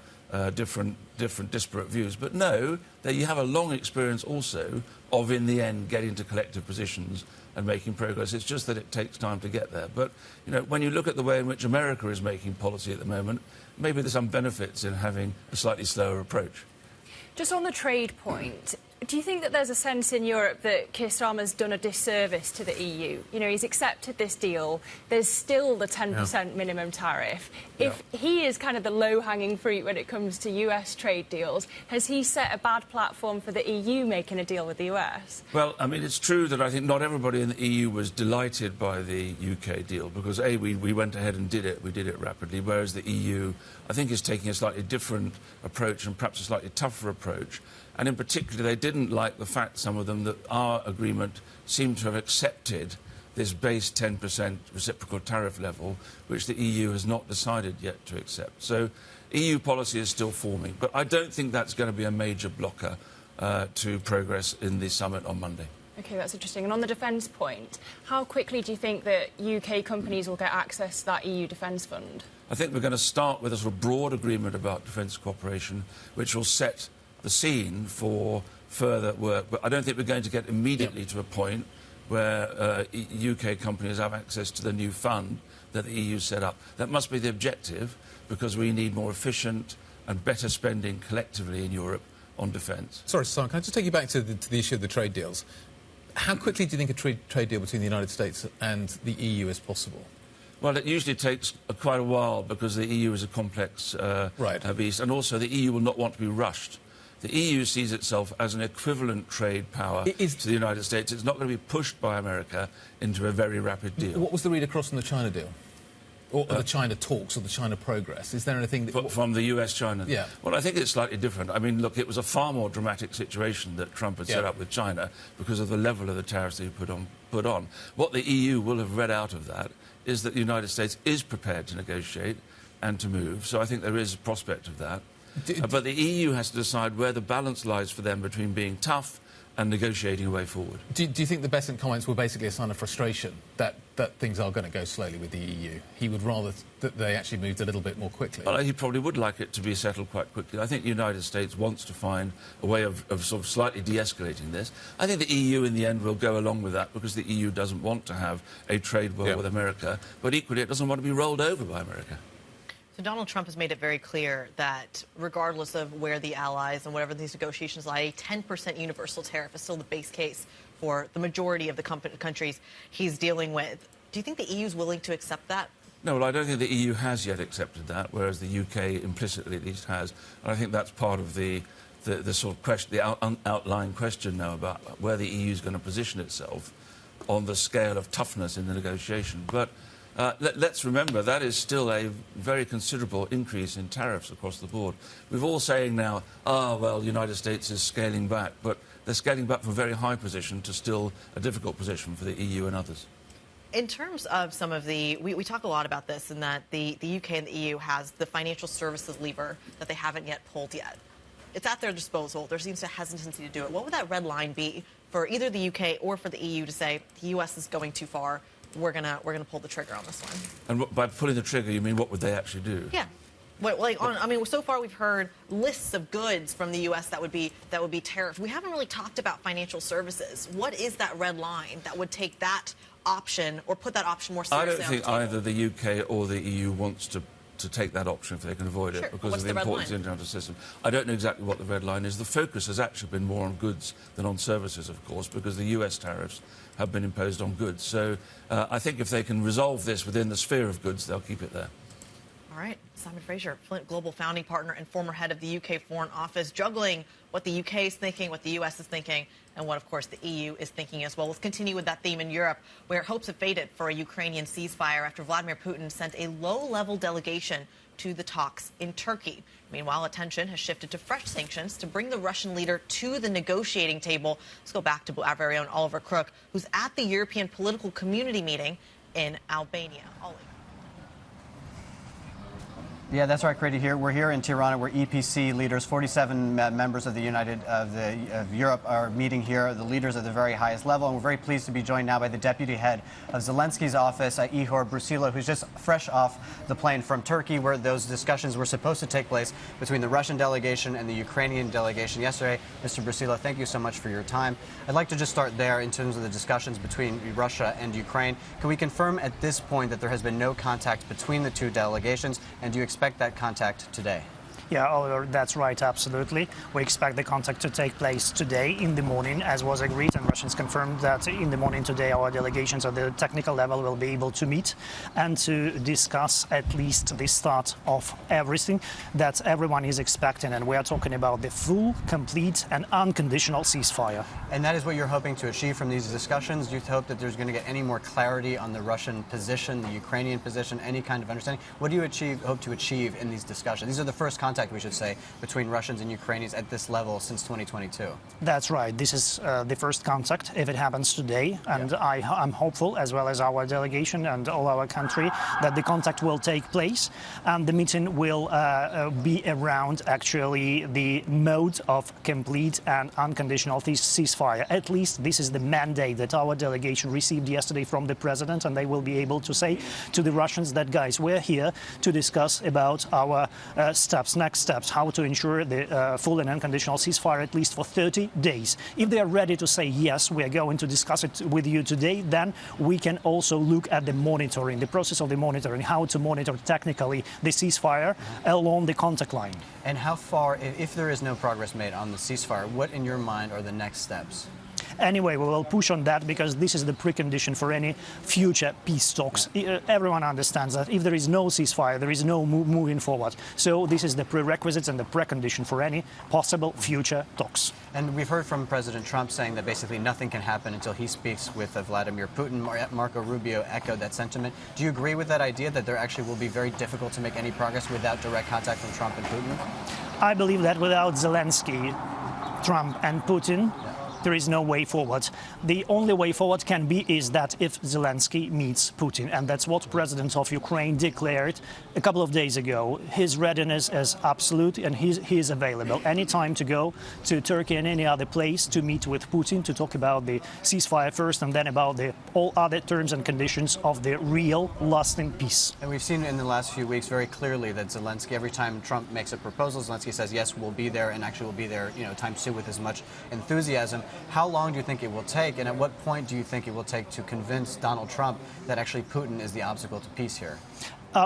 different disparate views. But no, you have a long experience also of, in the end, getting to collective positions and making progress. It's just that it takes time to get there. But, you know, when you look at the way in which America is making policy at the moment, maybe there's some benefits in having a slightly slower approach. Just on the trade point, Do you think that there's a sense in Europe that Keir Starmer's done a disservice to the EU? You know, he's accepted this deal. There's still the 10% minimum tariff. If he is kind of the low-hanging fruit when it comes to US trade deals, has he set a bad platform for the EU making a deal with the US? Well, I mean, it's true that I think not everybody in the EU was delighted by the UK deal because, A, we went ahead and did it. We did it rapidly, whereas the EU, I think, is taking a slightly different approach and perhaps a slightly tougher approach. And in particular, they didn't like the fact, some of them, that our agreement seemed to have accepted this base 10% reciprocal tariff level, which the EU has not decided yet to accept. So EU policy is still forming. But I don't think that's going to be a major blocker to progress in the summit on Monday. OK, that's interesting. And on the defence point, how quickly do you think that UK companies will get access to that EU defence fund? I think we're going to start with a sort of broad agreement about defence cooperation, which will set the scene for further work. But I don't think we're going to get immediately to a point where UK companies have access to the new fund that the EU set up. That must be the objective, because we need more efficient and better spending collectively in Europe on defence. Sorry, Simon, can I just take you back to the issue of the trade deals? How quickly do you think a trade deal between the United States and the EU is possible? Well, it usually takes quite a while because the EU is a complex beast, and also the EU will not want to be rushed. The EU sees itself as an equivalent trade power to the United States. It's not going to be pushed by America into a very rapid deal. What was the read across from the China deal? Or the China talks or the China progress? Is there anything... From the US-China? Yeah. Well, I think it's slightly different. I mean, look, it was a far more dramatic situation that Trump had set up with China because of the level of the tariffs that he put on. What the EU will have read out of that is that the United States is prepared to negotiate and to move. So I think there is a prospect of that. But the EU has to decide where the balance lies for them between being tough and negotiating a way forward. Do you think the Bessent comments were basically a sign of frustration that things are going to go slowly with the EU? He would rather that they actually moved a little bit more quickly. Well, he probably would like it to be settled quite quickly. I think the United States wants to find a way of sort of slightly de-escalating this. I think the EU in the end will go along with that because the EU doesn't want to have a trade war with America, but equally it doesn't want to be rolled over by America. So Donald Trump has made it very clear that regardless of where the allies and whatever these negotiations lie, a 10% universal tariff is still the base case for the majority of the countries he's dealing with. Do you think the EU is willing to accept that? No, well, I don't think the EU has yet accepted that, whereas the UK implicitly at least has. And I think that's part of the sort of question, the outlying question now about where the EU is going to position itself on the scale of toughness in the negotiation. But let's remember, that is still a very considerable increase in tariffs across the board. We're all saying now, well, the United States is scaling back, but they're scaling back from a very high position to still a difficult position for the EU and others. In terms of some of the... We talk a lot about this, in that the UK and the EU has the financial services lever that they haven't yet pulled yet. It's at their disposal. There seems a hesitancy to do it. What would that red line be for either the UK or for the EU to say the US is going too far? We're gonna pull the trigger on this one. And by pulling the trigger, you mean what would they actually do? Yeah. I mean, so far we've heard lists of goods from the U.S. that would be tariffed. We haven't really talked about financial services. What is that red line that would take that option or put that option more seriously on the table? I don't think either the UK or the EU wants to take that option if they can avoid it because of the importance of the international system. I don't know exactly what the red line is. The focus has actually been more on goods than on services, of course, because the US tariffs have been imposed on goods. So I think if they can resolve this within the sphere of goods, they'll keep it there. All right. Simon Fraser, Flint Global founding partner and former head of the UK Foreign Office, juggling what the UK is thinking, what the US is thinking, and what, of course, the EU is thinking as well. Let's continue with that theme in Europe, where hopes have faded for a Ukrainian ceasefire after Vladimir Putin sent a low-level delegation to the talks in Turkey. Meanwhile, attention has shifted to fresh sanctions to bring the Russian leader to the negotiating table. Let's go back to our very own Oliver Crook, who's at the European Political Community meeting in Albania. Ollie. Yeah, that's right, Kriti. We're here in Tirana, where EPC leaders, 47 members of Europe, are meeting here, the leaders at the very highest level. And we're very pleased to be joined now by the deputy head of Zelenskyy's office, Ihor Brusylo, who's just fresh off the plane from Turkey, where those discussions were supposed to take place between the Russian delegation and the Ukrainian delegation yesterday. Mr. Brusylo, thank you so much for your time. I'd like to just start there in terms of the discussions between Russia and Ukraine. Can we confirm at this point that there has been no contact between the two delegations, and do you expect that contact today? Yeah, Oliver, that's right, absolutely. We expect the contact to take place today in the morning, as was agreed, and Russians confirmed that in the morning today our delegations at the technical level will be able to meet and to discuss at least the start of everything that everyone is expecting. And we are talking about the full, complete and unconditional ceasefire. And that is what you're hoping to achieve from these discussions? Do you hope that there's going to get any more clarity on the Russian position, the Ukrainian position, any kind of understanding? What do you hope to achieve in these discussions? These are the first contact, we should say, between Russians and Ukrainians at this level since 2022. That's right. This is the first contact, if it happens today. And I'm hopeful, as well as our delegation and all our country, that the contact will take place. And the meeting will be around, actually, the mode of complete and unconditional ceasefire. At least this is the mandate that our delegation received yesterday from the president. And they will be able to say to the Russians that, guys, we're here to discuss about our next steps, how to ensure the full and unconditional ceasefire at least for 30 days. If they are ready to say, yes, we are going to discuss it with you today, then we can also look at the monitoring, the process of the monitoring, how to monitor technically the ceasefire along the contact line. And how far, if there is no progress made on the ceasefire, what in your mind are the next steps? Anyway, we will push on that because this is the precondition for any future peace talks. Everyone understands that if there is no ceasefire, there is no moving forward. So this is the prerequisites and the precondition for any possible future talks. And we've heard from President Trump saying that basically nothing can happen until he speaks with Vladimir Putin. Marco Rubio echoed that sentiment. Do you agree with that idea that there actually will be very difficult to make any progress without direct contact from Trump and Putin? I believe that without Zelensky, Trump and Putin, there is no way forward. The only way forward can be is that if Zelensky meets Putin, and that's what President of Ukraine declared a couple of days ago. His readiness is absolute, and he is available anytime to go to Turkey and any other place to meet with Putin to talk about the ceasefire first, and then about all other terms and conditions of the real lasting peace. And we've seen in the last few weeks very clearly that Zelensky, every time Trump makes a proposal, Zelensky says, yes, we'll be there, and actually will be there, times two with as much enthusiasm. How long do you think it will take, and at what point do you think it will take to convince Donald Trump that actually Putin is the obstacle to peace here?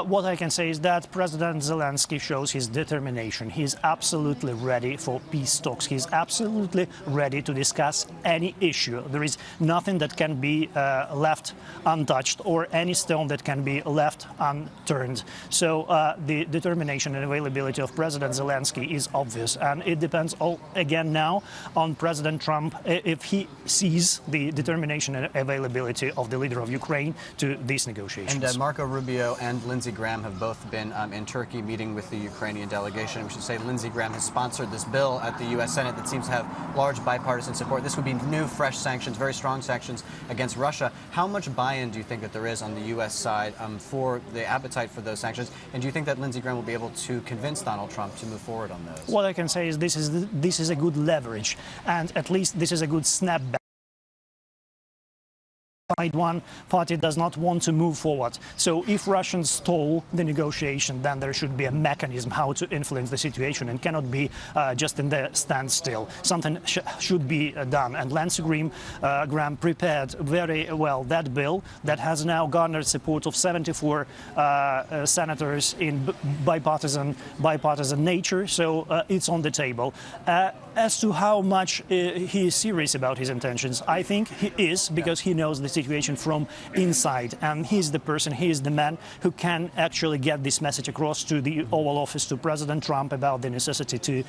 What I can say is that President Zelensky shows his determination. He's absolutely ready for peace talks. He's absolutely ready to discuss any issue. There is nothing that can be left untouched or any stone that can be left unturned. So the determination and availability of President Zelensky is obvious. And it depends again now on President Trump if he sees the determination and availability of the leader of Ukraine to these negotiations. And Marco Rubio and Lindsey Graham have both been in Turkey meeting with the Ukrainian delegation. We should say Lindsey Graham has sponsored this bill at the U.S. Senate that seems to have large bipartisan support. This would be new, fresh sanctions, very strong sanctions against Russia. How much buy-in do you think that there is on the U.S. side for the appetite for those sanctions? And do you think that Lindsey Graham will be able to convince Donald Trump to move forward on those? What I can say is this is a good leverage, and at least this is a good snapback. One party does not want to move forward. So if Russians stall the negotiation, then there should be a mechanism how to influence the situation, and cannot be just in the standstill. Something should be done. And Lindsey Graham prepared very well that bill that has now garnered support of 74 senators in bipartisan nature. So it's on the table. As to how much he is serious about his intentions, I think he is, because he knows the situation from inside, and he's the person, he is the man who can actually get this message across to the Oval Office, to President Trump, about the necessity to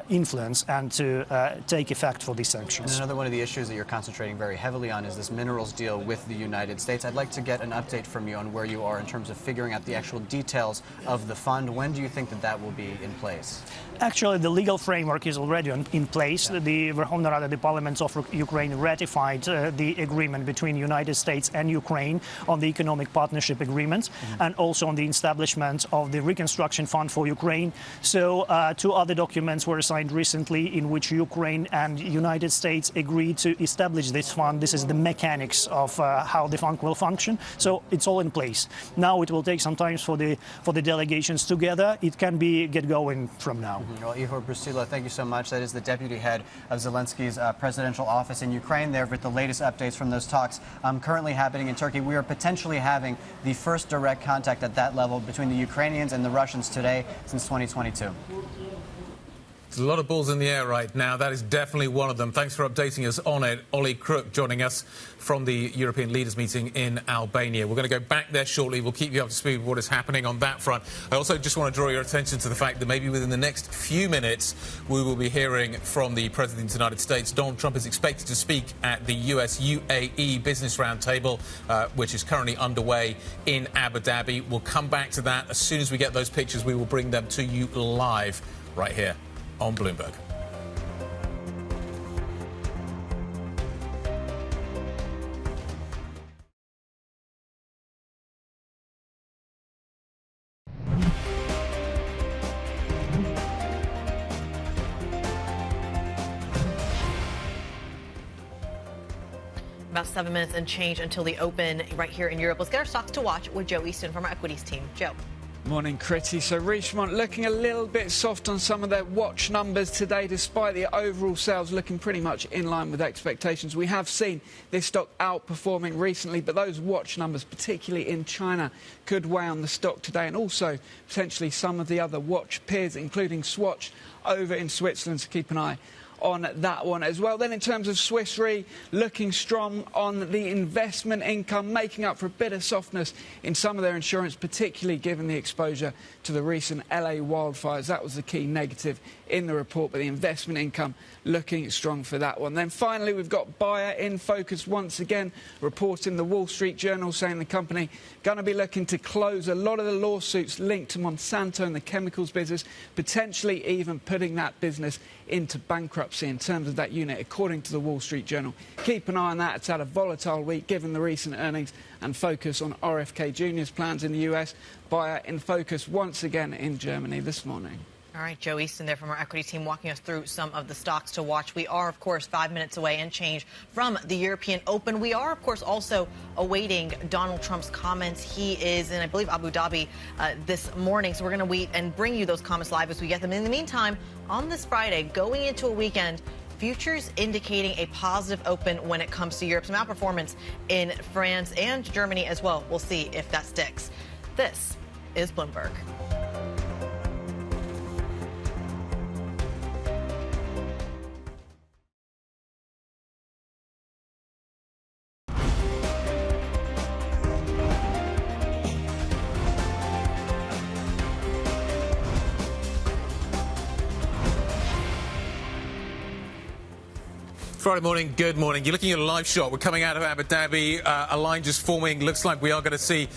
influence and to take effect for these sanctions. And another one of the issues that you're concentrating very heavily on is this minerals deal with the United States. I'd like to get an update from you on where you are in terms of figuring out the actual details of the fund. When do you think that that will be in place? Actually, the legal framework is already in place. The Verkhovna Rada, the Parliament of Ukraine, ratified the agreement between the United States and Ukraine on the economic partnership agreement, and also on the establishment of the reconstruction fund for Ukraine. So two other documents were signed recently in which Ukraine and United States agreed to establish this fund. This is the mechanics of how the fund will function. So it's all in place. Now it will take some time for the delegations together. It can get going from now. Well, Ihor Brusylo, thank you so much. That is the deputy head of Zelenskyy's presidential office in Ukraine. There with the latest updates from those talks. currently happening in Turkey. We are potentially having the first direct contact at that level between the Ukrainians and the Russians today since 2022. There's a lot of balls in the air right now. That is definitely one of them. Thanks for updating us on it. Ollie Crook joining us from the European leaders meeting in Albania. We're going to go back there shortly. We'll keep you up to speed with what is happening on that front. I also just want to draw your attention to the fact that maybe within the next few minutes we will be hearing from the President of the United States. Donald Trump is expected to speak at the US-UAE Business Roundtable, which is currently underway in Abu Dhabi. We'll come back to that. As soon as we get those pictures, we will bring them to you live right here on Bloomberg. About 7 minutes and change until the open right here in Europe. Let's get our stocks to watch with Joe Easton from our equities team. Joe. Morning, Kriti. So Richemont looking a little bit soft on some of their watch numbers today, despite the overall sales looking pretty much in line with expectations. We have seen this stock outperforming recently, but those watch numbers, particularly in China, could weigh on the stock today, and also potentially some of the other watch peers, including Swatch over in Switzerland, so keep an eye on that one as well. Then in terms of Swiss Re, looking strong on the investment income, making up for a bit of softness in some of their insurance, particularly given the exposure to the recent LA wildfires. That was the key negative in the report, but the investment income looking strong for that one. Then finally, we've got Bayer in focus once again, reporting the Wall Street Journal saying the company going to be looking to close a lot of the lawsuits linked to Monsanto and the chemicals business, potentially even putting that business into bankruptcy in terms of that unit, according to the Wall Street Journal. Keep an eye on that. It's had a volatile week given the recent earnings, and focus on RFK Jr.'s plans in the US. Bayer in focus once again in Germany this morning. All right, Joe Easton there from our equity team walking us through some of the stocks to watch. We are, of course, 5 minutes away and change from the European Open. We are, of course, also awaiting Donald Trump's comments. He is in, I believe, Abu Dhabi this morning. So we're going to wait and bring you those comments live as we get them. In the meantime, on this Friday, going into a weekend, futures indicating a positive open when it comes to Europe. Some outperformance in France and Germany as well. We'll see if that sticks. This is Bloomberg. Friday morning, good morning. You're looking at a live shot. We're coming out of Abu Dhabi, a line just forming. Looks like we are going to see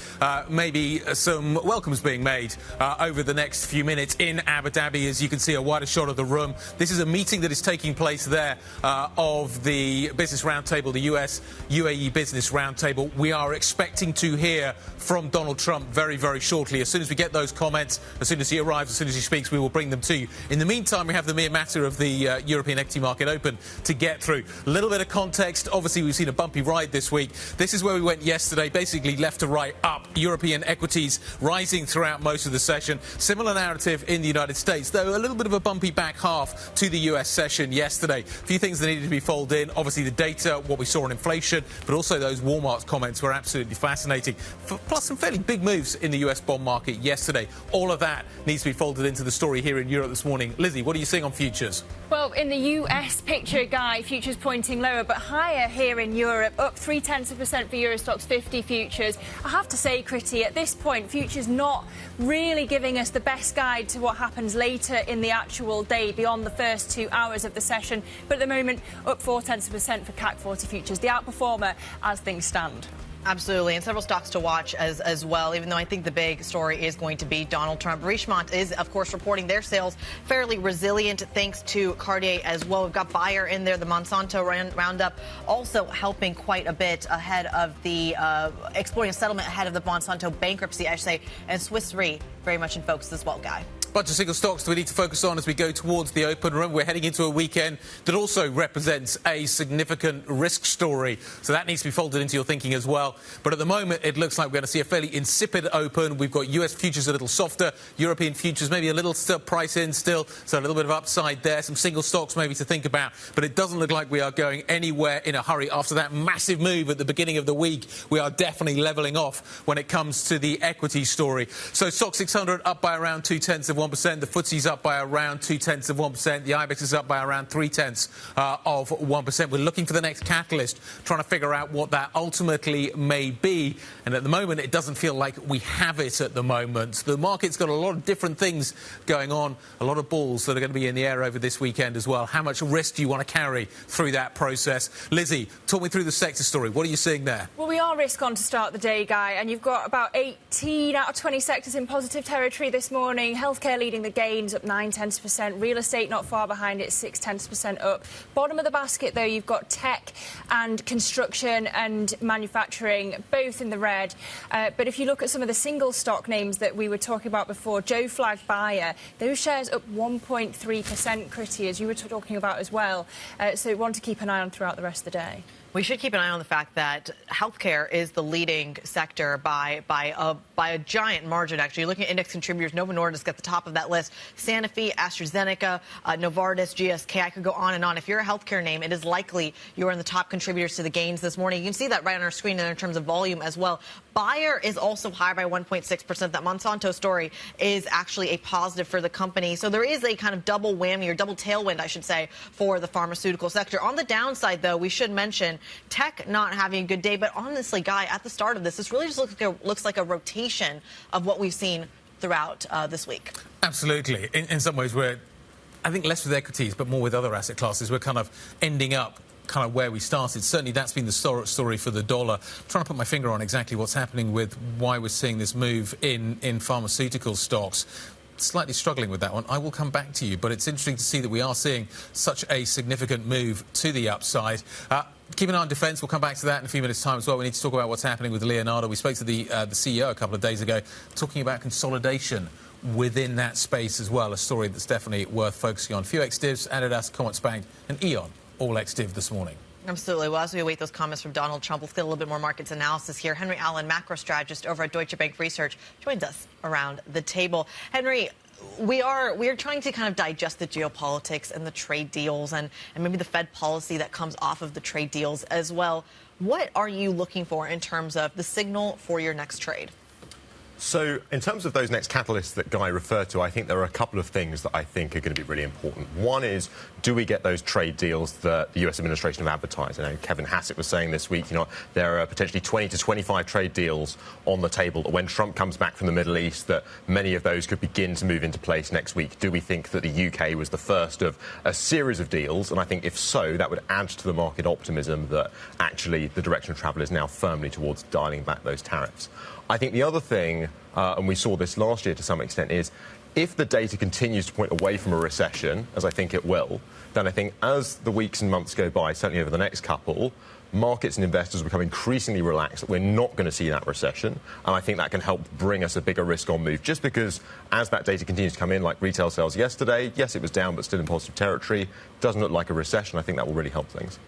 maybe some welcomes being made over the next few minutes in Abu Dhabi. As you can see, a wider shot of the room. This is a meeting that is taking place there of the Business Roundtable, the US-UAE Business Roundtable. We are expecting to hear from Donald Trump very, very shortly. As soon as we get those comments, as soon as he arrives, as soon as he speaks, we will bring them to you. In the meantime, we have the mere matter of the European equity market open to get through. A little bit of context. Obviously, we've seen a bumpy ride this week. This is where we went yesterday, basically left to right up. European equities rising throughout most of the session. Similar narrative in the United States, though a little bit of a bumpy back half to the US session yesterday. A few things that needed to be folded in. Obviously, the data, what we saw on inflation, but also those Walmart comments were absolutely fascinating. Plus, some fairly big moves in the US bond market yesterday. All of that needs to be folded into the story here in Europe this morning. Lizzie, what are you seeing on futures? Well, in the US picture, Guy, futures pointing lower but higher here in Europe, up 0.3% for Eurostoxx 50 futures. I have to say, Kriti, at this point, futures not really giving us the best guide to what happens later in the actual day beyond the first 2 hours of the session. But at the moment, up 0.4% for CAC 40 futures, the outperformer as things stand. Absolutely, and several stocks to watch as well, even though I think the big story is going to be Donald Trump. Richemont is, of course, reporting their sales fairly resilient thanks to Cartier as well. We've got Bayer in there, the Monsanto Roundup also helping quite a bit ahead of the exploring a settlement ahead of the Monsanto bankruptcy, I should say, and Swiss Re very much in focus as well, Guy. Bunch of single stocks that we need to focus on as we go towards the open. Remember, we're heading into a weekend that also represents a significant risk story, so that needs to be folded into your thinking as well. But at the moment, it looks like we're going to see a fairly insipid open. We've got US futures a little softer, European futures maybe a little still price in still, so a little bit of upside there. Some single stocks maybe to think about, but it doesn't look like we are going anywhere in a hurry. After that massive move at the beginning of the week, we are definitely levelling off when it comes to the equity story. So SOX 600 up by around 0.2%. The FTSE's up by around 0.2%. The IBEX is up by around 0.3%. We're looking for the next catalyst, trying to figure out what that ultimately may be. And at the moment, it doesn't feel like we have it at the moment. The market's got a lot of different things going on, a lot of balls that are going to be in the air over this weekend as well. How much risk do you want to carry through that process? Lizzie, talk me through the sector story. What are you seeing there? Well, we are risk on to start the day, Guy, and you've got about 18 out of 20 sectors in positive territory this morning. Healthcare leading the gains, up 0.9%. Real estate not far behind it, 0.6% up. Bottom of the basket, though, you've got tech and construction and manufacturing, both in the red. But if you look at some of the single stock names that we were talking about before, Joe Flag Bayer, those shares up 1.3%, Kriti, as you were talking about as well. So one to keep an eye on throughout the rest of the day. We should keep an eye on the fact that healthcare is the leading sector by a giant margin, actually. You're looking at index contributors. Novo Nordisk at the top of that list. Sanofi, AstraZeneca, Novartis, GSK. I could go on and on. If you're a healthcare name, it is likely you're in the top contributors to the gains this morning. You can see that right on our screen there in terms of volume as well. Bayer is also higher by 1.6%. That Monsanto story is actually a positive for the company. So there is a kind of double whammy, or double tailwind, I should say, for the pharmaceutical sector. On the downside, though, we should mention tech not having a good day. But honestly, Guy, at the start of this really just looks like a rotation of what we've seen throughout this week. Absolutely. In some ways, we're, I think, less with equities, but more with other asset classes. We're kind of ending up kind of where we started. Certainly that's been the story for the dollar. I'm trying to put my finger on exactly what's happening with why we're seeing this move in pharmaceutical stocks. Slightly struggling with that one. I will come back to you, but it's interesting to see that we are seeing such a significant move to the upside. Keep an eye on defence. We'll come back to that in a few minutes' time as well. We need to talk about what's happening with Leonardo. We spoke to the CEO a couple of days ago talking about consolidation within that space as well, a story that's definitely worth focusing on. A few ex-divs, Adidas, Commerzbank and E.ON, all ex-div this morning. Absolutely. Well, as we await those comments from Donald Trump, let's get a little bit more markets analysis here. Henry Allen, macro strategist over at Deutsche Bank Research, joins us around the table. Henry, we are trying to kind of digest the geopolitics and the trade deals and maybe the Fed policy that comes off of the trade deals as well. What are you looking for in terms of the signal for your next trade? So in terms of those next catalysts that Guy referred to, I think there are a couple of things that I think are going to be really important. One is, do we get those trade deals that the US administration have advertised? I know Kevin Hassett was saying this week, there are potentially 20 to 25 trade deals on the table that when Trump comes back from the Middle East, that many of those could begin to move into place next week. Do we think that the UK was the first of a series of deals? And I think if so, that would add to the market optimism that actually the direction of travel is now firmly towards dialing back those tariffs. I think the other thing, and we saw this last year to some extent, is if the data continues to point away from a recession, as I think it will, then I think as the weeks and months go by, certainly over the next couple, markets and investors will become increasingly relaxed that we're not going to see that recession. And I think that can help bring us a bigger risk-on move. Just because as that data continues to come in, like retail sales yesterday, yes, it was down, but still in positive territory, doesn't look like a recession. I think that will really help things.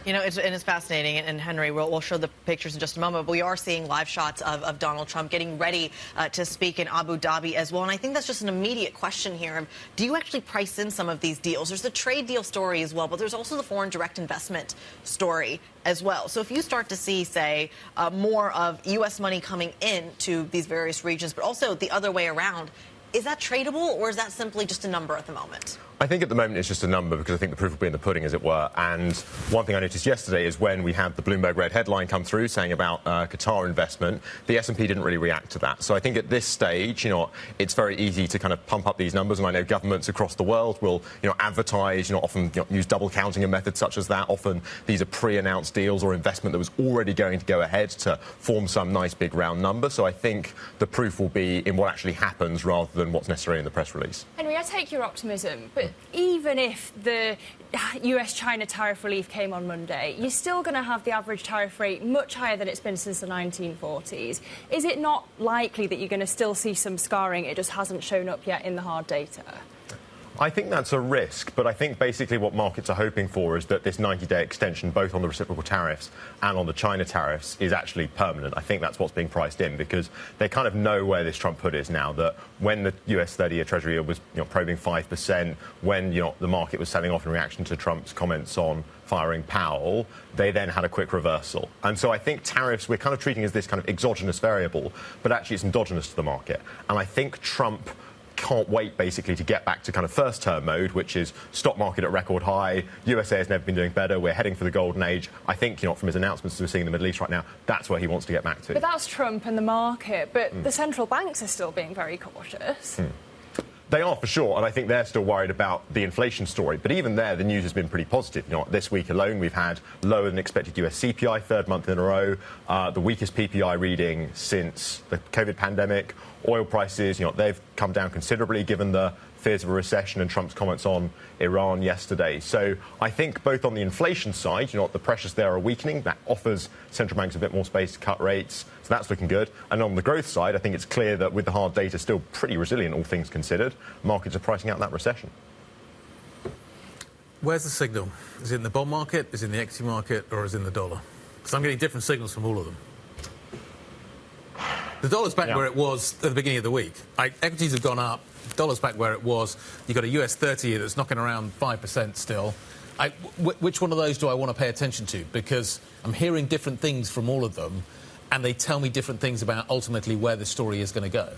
It's fascinating, and Henry, we'll show the pictures in just a moment, but we are seeing live shots of Donald Trump getting ready to speak in Abu Dhabi as well, and I think that's just an immediate question here. Do you actually price in some of these deals? There's the trade deal story as well, but there's also the foreign direct investment story as well. So if you start to see, say, more of U.S. money coming into these various regions, but also the other way around, is that tradable, or is that simply just a number at the moment? I think at the moment it's just a number because I think the proof will be in the pudding, as it were. And one thing I noticed yesterday is when we had the Bloomberg Red headline come through saying about Qatar investment, the S&P didn't really react to that. So I think at this stage, it's very easy to kind of pump up these numbers. And I know governments across the world will, advertise, often use double counting and methods such as that. Often these are pre-announced deals or investment that was already going to go ahead to form some nice big round number. So I think the proof will be in what actually happens rather than what's necessary in the press release. Henry, I take your optimism, but But even if the US-China tariff relief came on Monday, you're still going to have the average tariff rate much higher than it's been since the 1940s. Is it not likely that you're going to still see some scarring? It just hasn't shown up yet in the hard data. I think that's a risk, but I think basically what markets are hoping for is that this 90-day extension, both on the reciprocal tariffs and on the China tariffs, is actually permanent. I think that's what's being priced in, because they kind of know where this Trump put is now, that when the US 30-year Treasury was probing 5%, when the market was selling off in reaction to Trump's comments on firing Powell, they then had a quick reversal. And so I think tariffs we're kind of treating as this kind of exogenous variable, but actually it's endogenous to the market. And I think Trump can't wait, basically, to get back to kind of first-term mode, which is stock market at record high. USA has never been doing better. We're heading for the golden age. I think, from his announcements we're seeing in the Middle East right now, that's where he wants to get back to. But that's Trump and the market. But the central banks are still being very cautious. They are, for sure, and I think they're still worried about the inflation story. But even there, the news has been pretty positive. This week alone, we've had lower than expected US CPI, third month in a row, the weakest PPI reading since the COVID pandemic. Oil prices, they've come down considerably given the fears of a recession and Trump's comments on Iran yesterday. So I think both on the inflation side, the pressures there are weakening. That offers central banks a bit more space to cut rates. So that's looking good. And on the growth side, I think it's clear that with the hard data still pretty resilient, all things considered, markets are pricing out that recession. Where's the signal? Is it in the bond market, is it in the equity market, or is it in the dollar? Because I'm getting different signals from all of them. The dollar's back where it was at the beginning of the week. Equities have gone up. The dollar's back where it was. You've got a US 30 that's knocking around 5% still. Which one of those do I want to pay attention to? Because I'm hearing different things from all of them, and they tell me different things about ultimately where the story is going to go.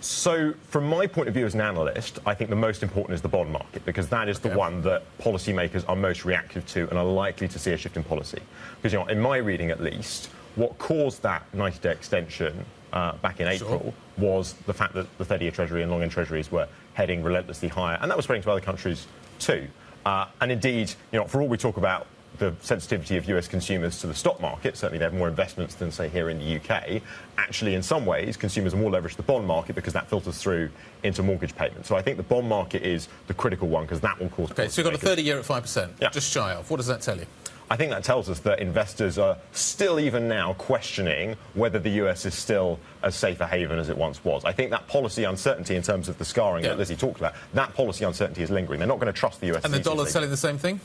So, from my point of view as an analyst, I think the most important is the bond market, because that is the one that policymakers are most reactive to and are likely to see a shift in policy. Because, in my reading at least, what caused that 90-day extension back in April was the fact that the 30-year Treasury and long-end Treasuries were heading relentlessly higher, and that was spreading to other countries too. And indeed, for all we talk about the sensitivity of US consumers to the stock market, certainly they have more investments than, say, here in the UK. Actually, in some ways, consumers are more leveraged to the bond market because that filters through into mortgage payments. So I think the bond market is the critical one, because that will cause... OK, so you've got a 30-year at 5%, just shy of. What does that tell you? I think that tells us that investors are still, even now, questioning whether the US is still as safe a haven as it once was. I think that policy uncertainty in terms of the scarring that Lizzie talked about, that policy uncertainty is lingering. They're not going to trust the US. And the dollar's selling the same thing?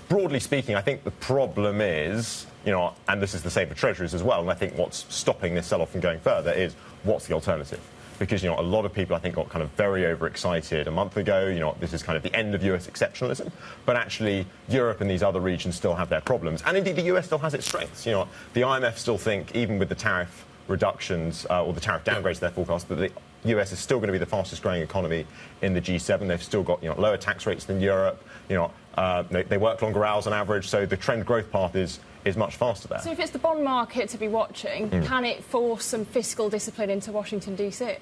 Broadly speaking, I think the problem is, and this is the same for treasuries as well, and I think what's stopping this sell-off from going further is what's the alternative? Because, a lot of people, I think, got kind of very overexcited a month ago. This is kind of the end of US exceptionalism. But actually, Europe and these other regions still have their problems. And indeed, the US still has its strengths. The IMF still think, even with the tariff reductions or the tariff downgrades to their forecast, that the US is still going to be the fastest growing economy in the G7. They've still got, lower tax rates than Europe. They work longer hours on average. So the trend growth path is much faster there. So if it's the bond market to be watching, can it force some fiscal discipline into Washington, D.C.?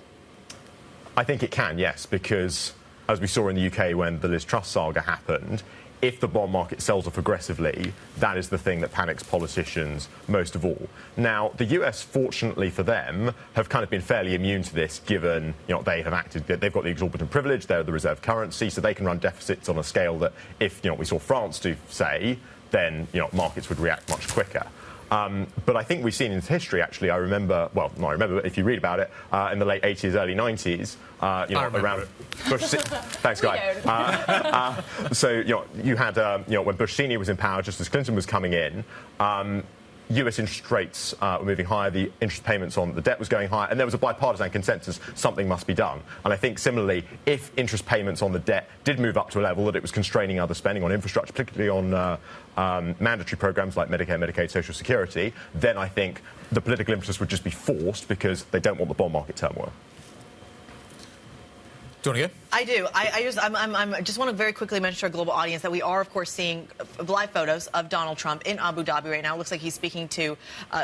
I think it can, yes, because, as we saw in the UK when the Liz Truss saga happened, if the bond market sells off aggressively, that is the thing that panics politicians most of all. Now, the US, fortunately for them, have kind of been fairly immune to this, given, they have acted, they've got the exorbitant privilege, they're the reserve currency, so they can run deficits on a scale that, if, we saw France do, say, then, markets would react much quicker. But I think we've seen in history, actually, I remember, well, not I remember, but if you read about it, in the late 80s, early 90s, around Bush... Thanks, Guy. So, you had, when Bush Sr. was in power, just as Clinton was coming in, US interest rates were moving higher, the interest payments on the debt was going higher, and there was a bipartisan consensus something must be done. And I think, similarly, if interest payments on the debt did move up to a level that it was constraining other spending on infrastructure, particularly on mandatory programs like Medicare, Medicaid, Social Security, then I think the political impetus would just be forced because they don't want the bond market turmoil. Do you want to go? I do. I just want to very quickly mention to our global audience that we are, of course, seeing live photos of Donald Trump in Abu Dhabi right now. It looks like he's speaking to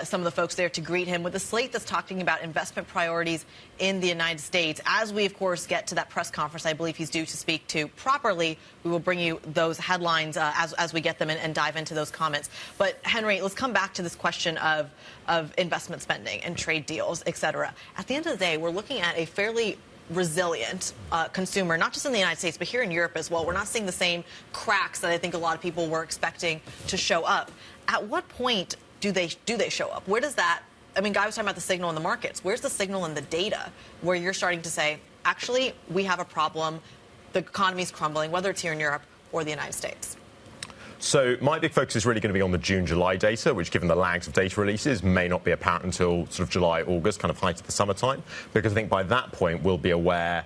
some of the folks there to greet him with a slate that's talking about investment priorities in the United States. As we, of course, get to that press conference I believe he's due to speak to properly, we will bring you those headlines as we get them and dive into those comments. But, Henry, let's come back to this question of investment spending and trade deals, et cetera. At the end of the day, we're looking at a fairly resilient consumer, not just in the United States, but here in Europe as well. We're not seeing the same cracks that I think a lot of people were expecting to show up. At what point do they show up? Where does that, I mean, Guy was talking about the signal in the markets. Where's the signal in the data where you're starting to say, actually, we have a problem, the economy's crumbling, whether it's here in Europe or the United States? So my big focus is really going to be on the June-July data, which, given the lags of data releases, may not be apparent until sort of July, August, kind of height of the summertime. Because I think by that point we'll be aware,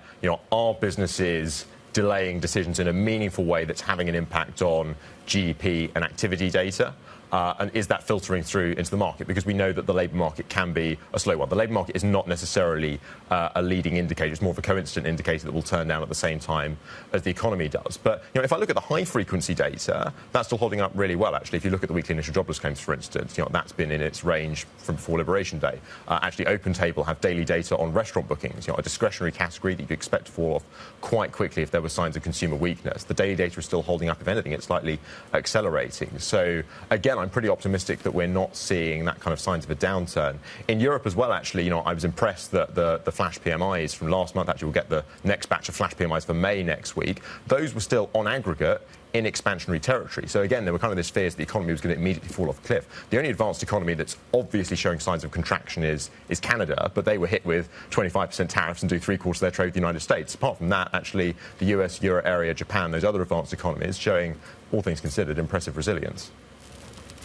are businesses delaying decisions in a meaningful way that's having an impact on GDP and activity data? And is that filtering through into the market? Because we know that the labour market can be a slow one. The labour market is not necessarily a leading indicator. It's more of a coincident indicator that will turn down at the same time as the economy does. But if I look at the high-frequency data, that's still holding up really well, actually. If you look at the weekly initial jobless claims, for instance, that's been in its range from before Liberation Day. Actually, OpenTable have daily data on restaurant bookings, a discretionary category that you'd expect to fall off quite quickly if there were signs of consumer weakness. The daily data is still holding up. If anything, it's slightly accelerating. So, again, I'm pretty optimistic that we're not seeing that kind of signs of a downturn. In Europe as well, actually, I was impressed that the flash PMIs from last month, actually we'll get the next batch of flash PMIs for May next week. Those were still, on aggregate, in expansionary territory. So again, there were kind of this fears the economy was going to immediately fall off a cliff. The only advanced economy that's obviously showing signs of contraction is Canada, but they were hit with 25% tariffs and do 3/4 of their trade with the United States. Apart from that, actually, the US, Euro area, Japan, those other advanced economies showing, all things considered, impressive resilience.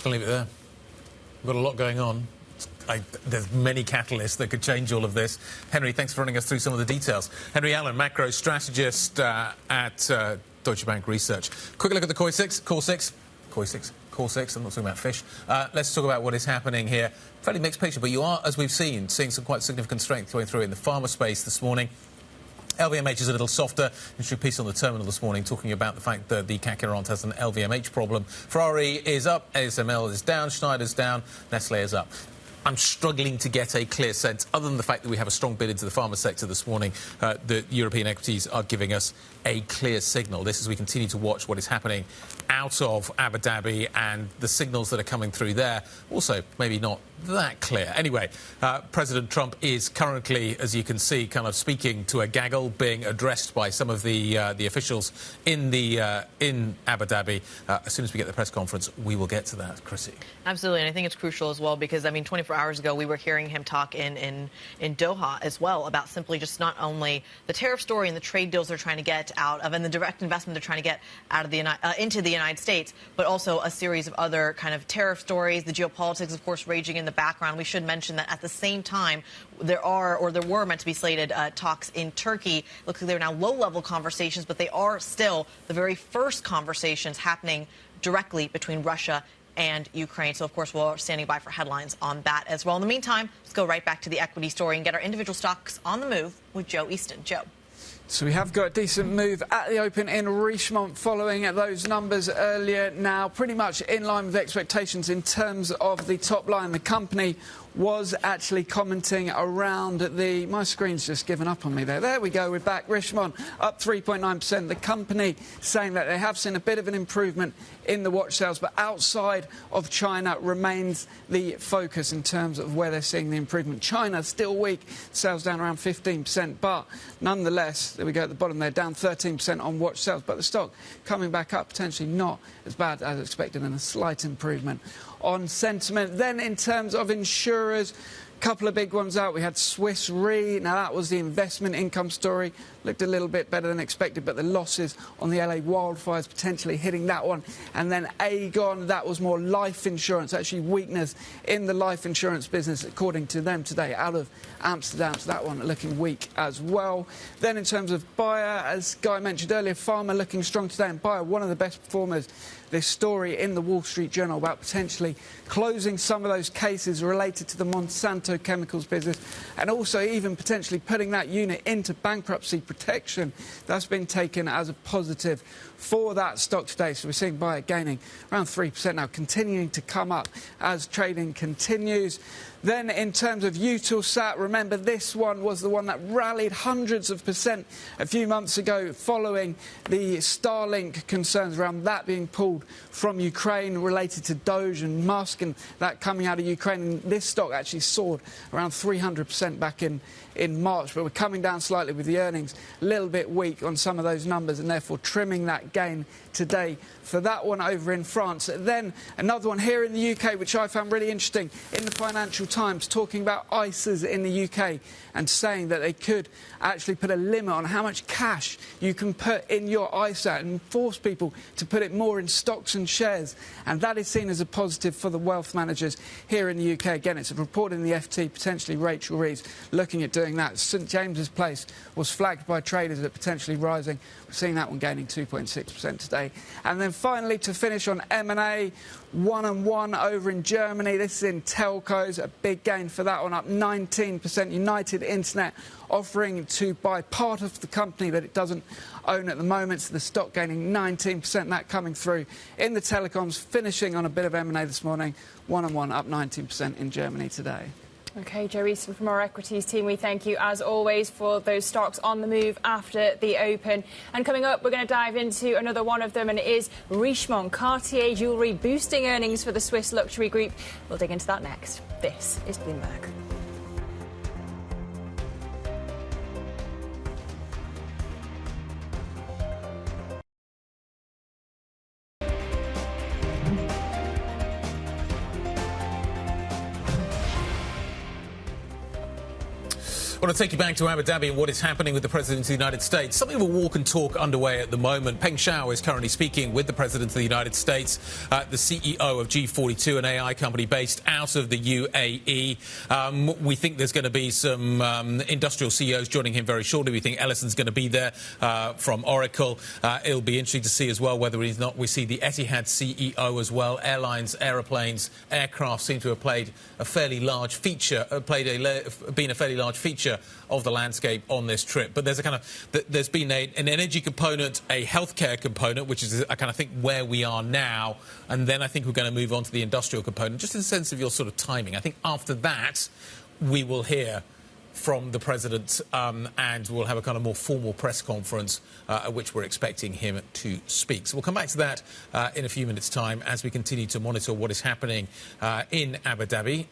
I'll leave it there. We've got a lot going on. There's many catalysts that could change all of this. Henry, thanks for running us through some of the details. Henry Allen, macro strategist at Deutsche Bank Research. Quick look at the Core 6. I'm not talking about fish. Let's talk about what is happening here. Fairly mixed picture, but you are, as we've seen, seeing some quite significant strength going through in the pharma space this morning. LVMH is a little softer. Interesting piece on the terminal this morning talking about the fact that the CAC 40 has an LVMH problem. Ferrari is up, ASML is down, Schneider's down, Nestle is up. I'm struggling to get a clear sense, other than the fact that we have a strong bid into the pharma sector this morning, that European equities are giving us a clear signal. This as we continue to watch what is happening out of Abu Dhabi and the signals that are coming through there. Also, maybe not that clear. Anyway, President Trump is currently, as you can see, kind of speaking to a gaggle, being addressed by some of the officials in Abu Dhabi. As soon as we get the press conference, we will get to that, Kriti. Absolutely, and I think it's crucial as well because, 24 hours ago, we were hearing him talk in Doha as well about simply just not only the tariff story and the trade deals they're trying to get out of and the direct investment they're trying to get out of into the United States, but also a series of other kind of tariff stories, the geopolitics, of course, raging in the background. We should mention that at the same time, there were meant to be slated talks in Turkey. Looks like they're now low-level conversations, but they are still the very first conversations happening directly between Russia and Ukraine. So, of course, we're standing by for headlines on that as well. In the meantime, let's go right back to the equity story and get our individual stocks on the move with Joe Easton. Joe. So we have got a decent move at the open in Richemont following those numbers earlier. Now pretty much in line with expectations in terms of the top line. The company was actually commenting around my screen's just given up on me there. There we go, we're back. Richemont up 3.9%. The company saying that they have seen a bit of an improvement in the watch sales, but outside of China remains the focus in terms of where they're seeing the improvement. China still weak, sales down around 15%, but nonetheless, there we go at the bottom there, down 13% on watch sales, but the stock coming back up, potentially not as bad as expected, and a slight improvement on sentiment. Then in terms of insurers, couple of big ones out. We had Swiss Re. Now that was the investment income story. Looked a little bit better than expected, but the losses on the LA wildfires potentially hitting that one. And then Aegon, that was more life insurance, actually weakness in the life insurance business, according to them today, out of Amsterdam. So that one looking weak as well. Then in terms of Bayer, as Guy mentioned earlier, pharma looking strong today. And Bayer, one of the best performers. This story in the Wall Street Journal about potentially closing some of those cases related to the Monsanto chemicals business, and also even potentially putting that unit into bankruptcy protection. That's been taken as a positive for that stock today. So we're seeing Bayer gaining around 3% now, continuing to come up as trading continues. Then in terms of Eutelsat, remember this one was the one that rallied hundreds of % a few months ago following the Starlink concerns around that being pulled from Ukraine related to Doge and Musk and that coming out of Ukraine. And this stock actually soared around 300% back in March, but we're coming down slightly with the earnings, a little bit weak on some of those numbers and therefore trimming that gain today for that one over in France. Then another one here in the UK, which I found really interesting, in the Financial Times, talking about ISAs in the UK and saying that they could actually put a limit on how much cash you can put in your ISA and force people to put it more in stocks and shares. And that is seen as a positive for the wealth managers here in the UK. Again, it's a report in the FT, potentially Rachel Reeves looking at doing that. St James's Place was flagged by traders at potentially rising. We're seeing that one gaining 2.6% today. And then finally, to finish on M&A, 1&1 over in Germany. This is in telcos, a big gain for that one, up 19%. United Internet offering to buy part of the company that it doesn't own at the moment. So the stock gaining 19%, that coming through in the telecoms, finishing on a bit of M&A this morning. 1&1 up 19% in Germany today. OK, Joe Easton from our equities team, we thank you, as always, for those stocks on the move after the open. And coming up, we're going to dive into another one of them, and it is Richemont, Cartier jewellery boosting earnings for the Swiss luxury group. We'll dig into that next. This is Bloomberg. I want to take you back to Abu Dhabi and what is happening with the President of the United States. Something of a walk and talk underway at the moment. Peng Shao is currently speaking with the President of the United States, the CEO of G42, an AI company based out of the UAE. We think there's going to be some industrial CEOs joining him very shortly. We think Ellison's going to be there from Oracle. It'll be interesting to see as well whether or not we see the Etihad CEO as well. Airlines, aeroplanes, aircraft seem to have played a fairly large feature, been a fairly large feature of the landscape on this trip. But there's there's been an energy component, a healthcare component, which is I kind of think where we are now, and then I think we're going to move on to the industrial component, just in the sense of your sort of timing. I think after that we will hear from the President and we'll have a kind of more formal press conference at which we're expecting him to speak. So we'll come back to that in a few minutes' time as we continue to monitor what is happening in Abu Dhabi.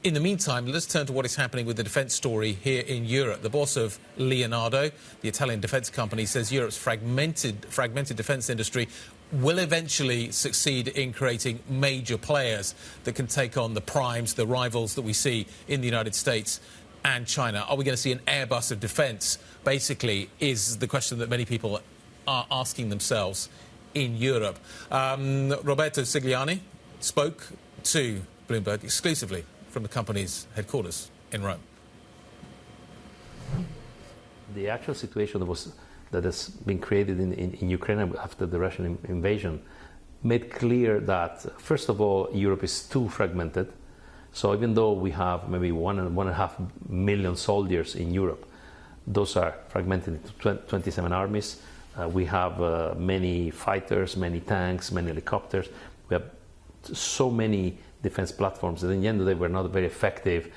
In the meantime, let's turn to what is happening with the defence story here in Europe. The boss of Leonardo, the Italian defence company, says Europe's fragmented defence industry will eventually succeed in creating major players that can take on the primes, the rivals that we see in the United States and China. Are we going to see an Airbus of defence, basically, is the question that many people are asking themselves in Europe. Roberto Cingolani spoke to Bloomberg exclusively from the company's headquarters in Rome. The actual situation that has been created in Ukraine after the Russian invasion made clear that, first of all, Europe is too fragmented. So even though we have maybe 1.5 million soldiers in Europe, those are fragmented into 27 armies. We have many fighters, many tanks, many helicopters. We have so many defense platforms that in the end of the day we're not very effective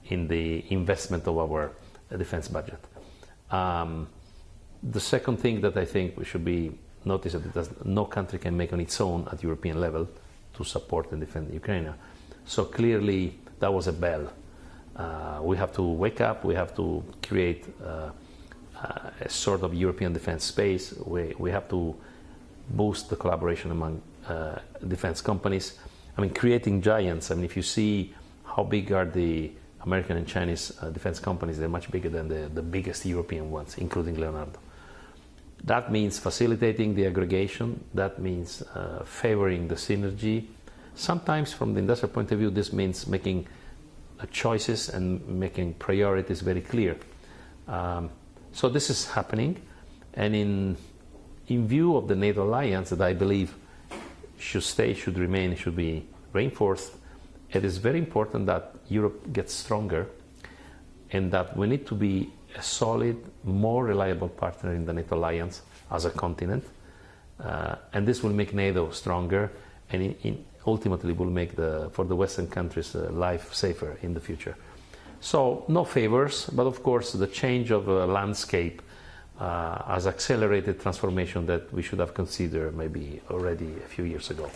in the investment of our defense budget. The second thing that I think we should be noticed that no country can make on its own at European level to support and defend Ukraine. So clearly that was a bell. We have to wake up, we have to create a sort of European defense space. We have to boost the collaboration among defense companies. I mean, creating giants. I mean, if you see how big are the American and Chinese defense companies, they're much bigger than the biggest European ones, including Leonardo. That means facilitating the aggregation. That means favoring the synergy. Sometimes, from the industrial point of view, this means making choices and making priorities very clear. So this is happening, and in view of the NATO alliance that I believe should stay, should remain, should be reinforced, it is very important that Europe gets stronger and that we need to be a solid, more reliable partner in the NATO alliance as a continent. And this will make NATO stronger. And ultimately will make for the Western countries life safer in the future. So no favors, but of course the change of landscape has accelerated transformation that we should have considered maybe already a few years ago.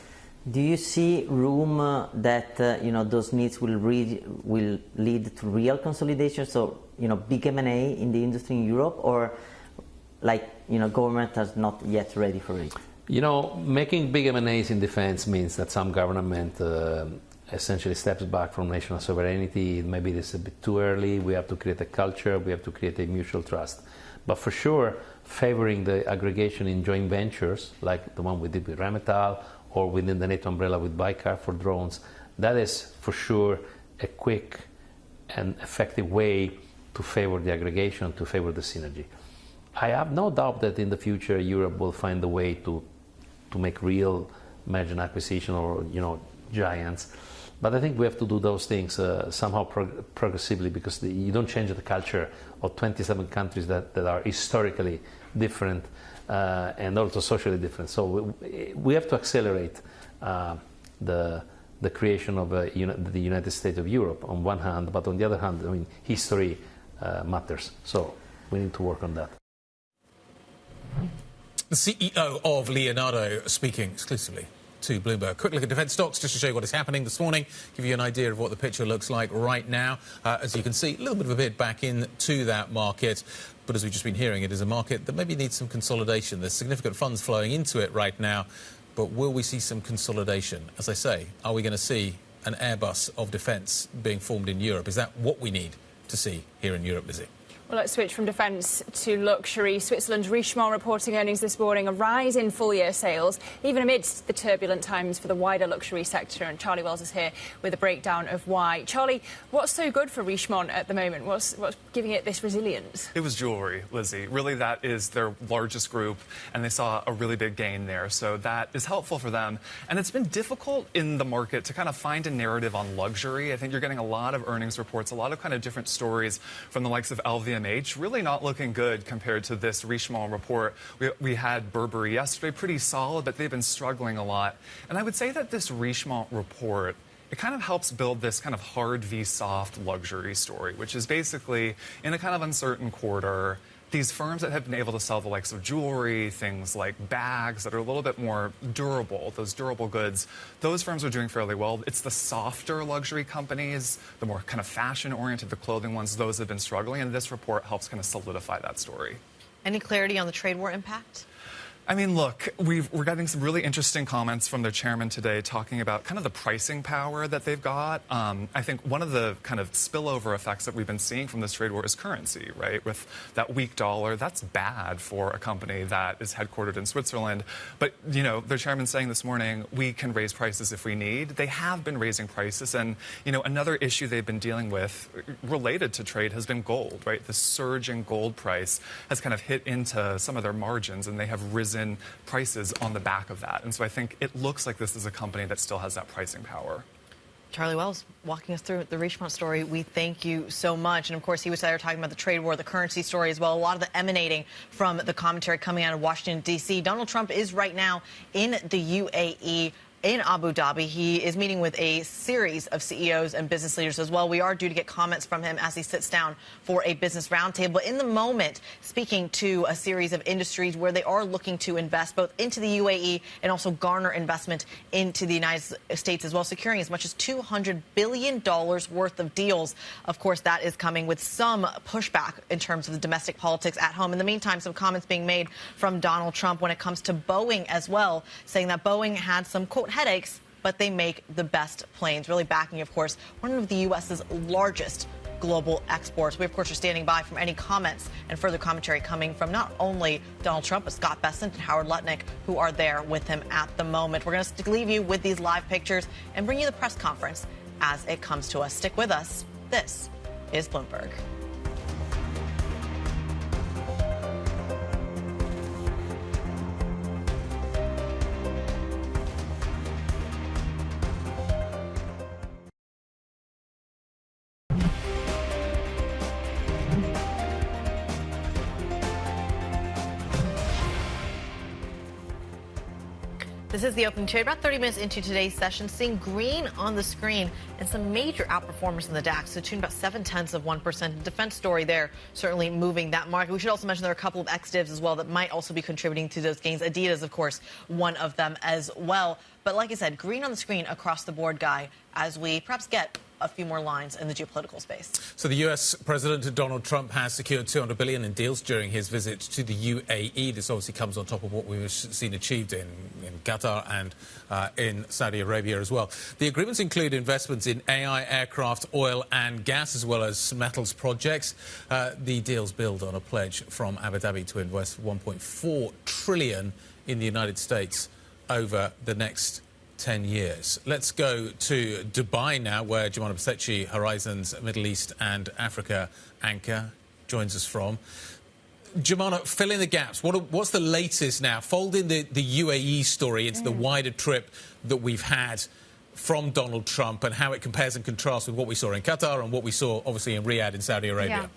Do you see room that those needs will lead to real consolidation? So big M&A in the industry in Europe, or government is not yet ready for it? Making big M&As in defense means that some government essentially steps back from national sovereignty. Maybe it's a bit too early. We have to create a culture. We have to create a mutual trust. But for sure, favoring the aggregation in joint ventures, like the one we did with Rheinmetall, or within the NATO umbrella with Baykar for drones, that is for sure a quick and effective way to favor the aggregation, to favor the synergy. I have no doubt that in the future Europe will find a way to make real merger and acquisition, or giants. But I think we have to do those things somehow progressively, because you don't change the culture of 27 countries that are historically different and also socially different. So we have to accelerate the creation of the United States of Europe on one hand, but on the other hand, history matters. So we need to work on that. The CEO of Leonardo speaking exclusively to Bloomberg. Quick look at defence stocks just to show you what is happening this morning, give you an idea of what the picture looks like right now. As you can see, a little bit of a bid back into that market. But as we've just been hearing, it is a market that maybe needs some consolidation. There's significant funds flowing into it right now. But will we see some consolidation? As I say, are we going to see an Airbus of defence being formed in Europe? Is that what we need to see here in Europe, Lizzie? Well, let's switch from defence to luxury. Switzerland's Richemont reporting earnings this morning, a rise in full-year sales, even amidst the turbulent times for the wider luxury sector. And Charlie Wells is here with a breakdown of why. Charlie, what's so good for Richemont at the moment? What's giving it this resilience? It was jewellery, Lizzie. Really, that is their largest group, and they saw a really big gain there. So that is helpful for them. And it's been difficult in the market to kind of find a narrative on luxury. I think you're getting a lot of earnings reports, a lot of kind of different stories from the likes of LVMH. Really not looking good compared to this Richemont report. We had Burberry yesterday, pretty solid, but they've been struggling a lot. And I would say that this Richemont report, it kind of helps build this kind of hard v soft luxury story, which is basically in a kind of uncertain quarter, these firms that have been able to sell the likes of jewelry, things like bags that are a little bit more durable, those durable goods, those firms are doing fairly well. It's the softer luxury companies, the more kind of fashion-oriented, the clothing ones, those have been struggling, and this report helps kind of solidify that story. Any clarity on the trade war impact? I mean, look, we're getting some really interesting comments from their chairman today talking about kind of the pricing power that they've got. I think one of the kind of spillover effects that we've been seeing from this trade war is currency, right? With that weak dollar, that's bad for a company that is headquartered in Switzerland. But, their chairman saying this morning, we can raise prices if we need. They have been raising prices. And, another issue they've been dealing with related to trade has been gold, right? The surge in gold price has kind of hit into some of their margins, and they have risen prices on the back of that. And so I think it looks like this is a company that still has that pricing power. Charlie Wells walking us through the Richemont story. We thank you so much. And of course, he was there talking about the trade war, the currency story as well. A lot of the emanating from the commentary coming out of Washington, D.C. Donald Trump is right now in the UAE, in Abu Dhabi. He is meeting with a series of CEOs and business leaders as well. We are due to get comments from him as he sits down for a business roundtable. In the moment, speaking to a series of industries where they are looking to invest both into the UAE and also garner investment into the United States as well, securing as much as $200 billion worth of deals. Of course, that is coming with some pushback in terms of the domestic politics at home. In the meantime, some comments being made from Donald Trump when it comes to Boeing as well, saying that Boeing had some, quote, headaches, but they make the best planes. Really backing, of course, one of the U.S.'s largest global exports. We, of course, are standing by from any comments and further commentary coming from not only Donald Trump, but Scott Bessent and Howard Lutnick, who are there with him at the moment. We're going to leave you with these live pictures and bring you the press conference as it comes to us. Stick with us. This is Bloomberg. This is the opening trade, about 30 minutes into today's session, seeing green on the screen and some major outperformers in the DAX, so tuned about 0.7%. Defense story there, certainly moving that market. We should also mention there are a couple of ex-divs as well that might also be contributing to those gains. Adidas, of course, one of them as well. But like I said, green on the screen across the board, Guy, as we perhaps get a few more lines in the geopolitical space. So the US President Donald Trump has secured $200 billion in deals during his visit to the UAE. This obviously comes on top of what we've seen achieved in Qatar and in Saudi Arabia as well. The agreements include investments in AI, aircraft, oil and gas, as well as metals projects. The deals build on a pledge from Abu Dhabi to invest $1.4 trillion in the United States over the next 10 years. Let's go to Dubai now, where Jumana Basekci, Horizon's Middle East and Africa anchor, joins us from. Jumana, fill in the gaps. What's the latest now? Fold in the UAE story into the wider trip that we've had from Donald Trump and how it compares and contrasts with what we saw in Qatar and what we saw, obviously, in Riyadh in Saudi Arabia.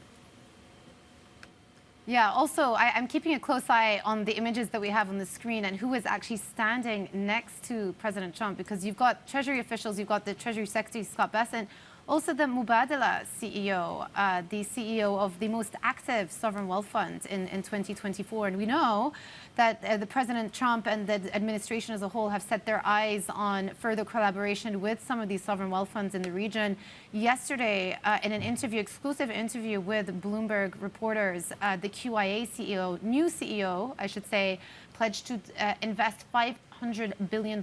Yeah, also, I'm keeping a close eye on the images that we have on the screen and who is actually standing next to President Trump, because you've got Treasury officials, you've got the Treasury Secretary, Scott Bessent, also the Mubadala CEO, the CEO of the most active sovereign wealth fund in 2024. And we know that the President Trump and the administration as a whole have set their eyes on further collaboration with some of these sovereign wealth funds in the region. Yesterday, in an interview, exclusive interview with Bloomberg reporters, the QIA CEO, new CEO, I should say, pledged to invest $500 billion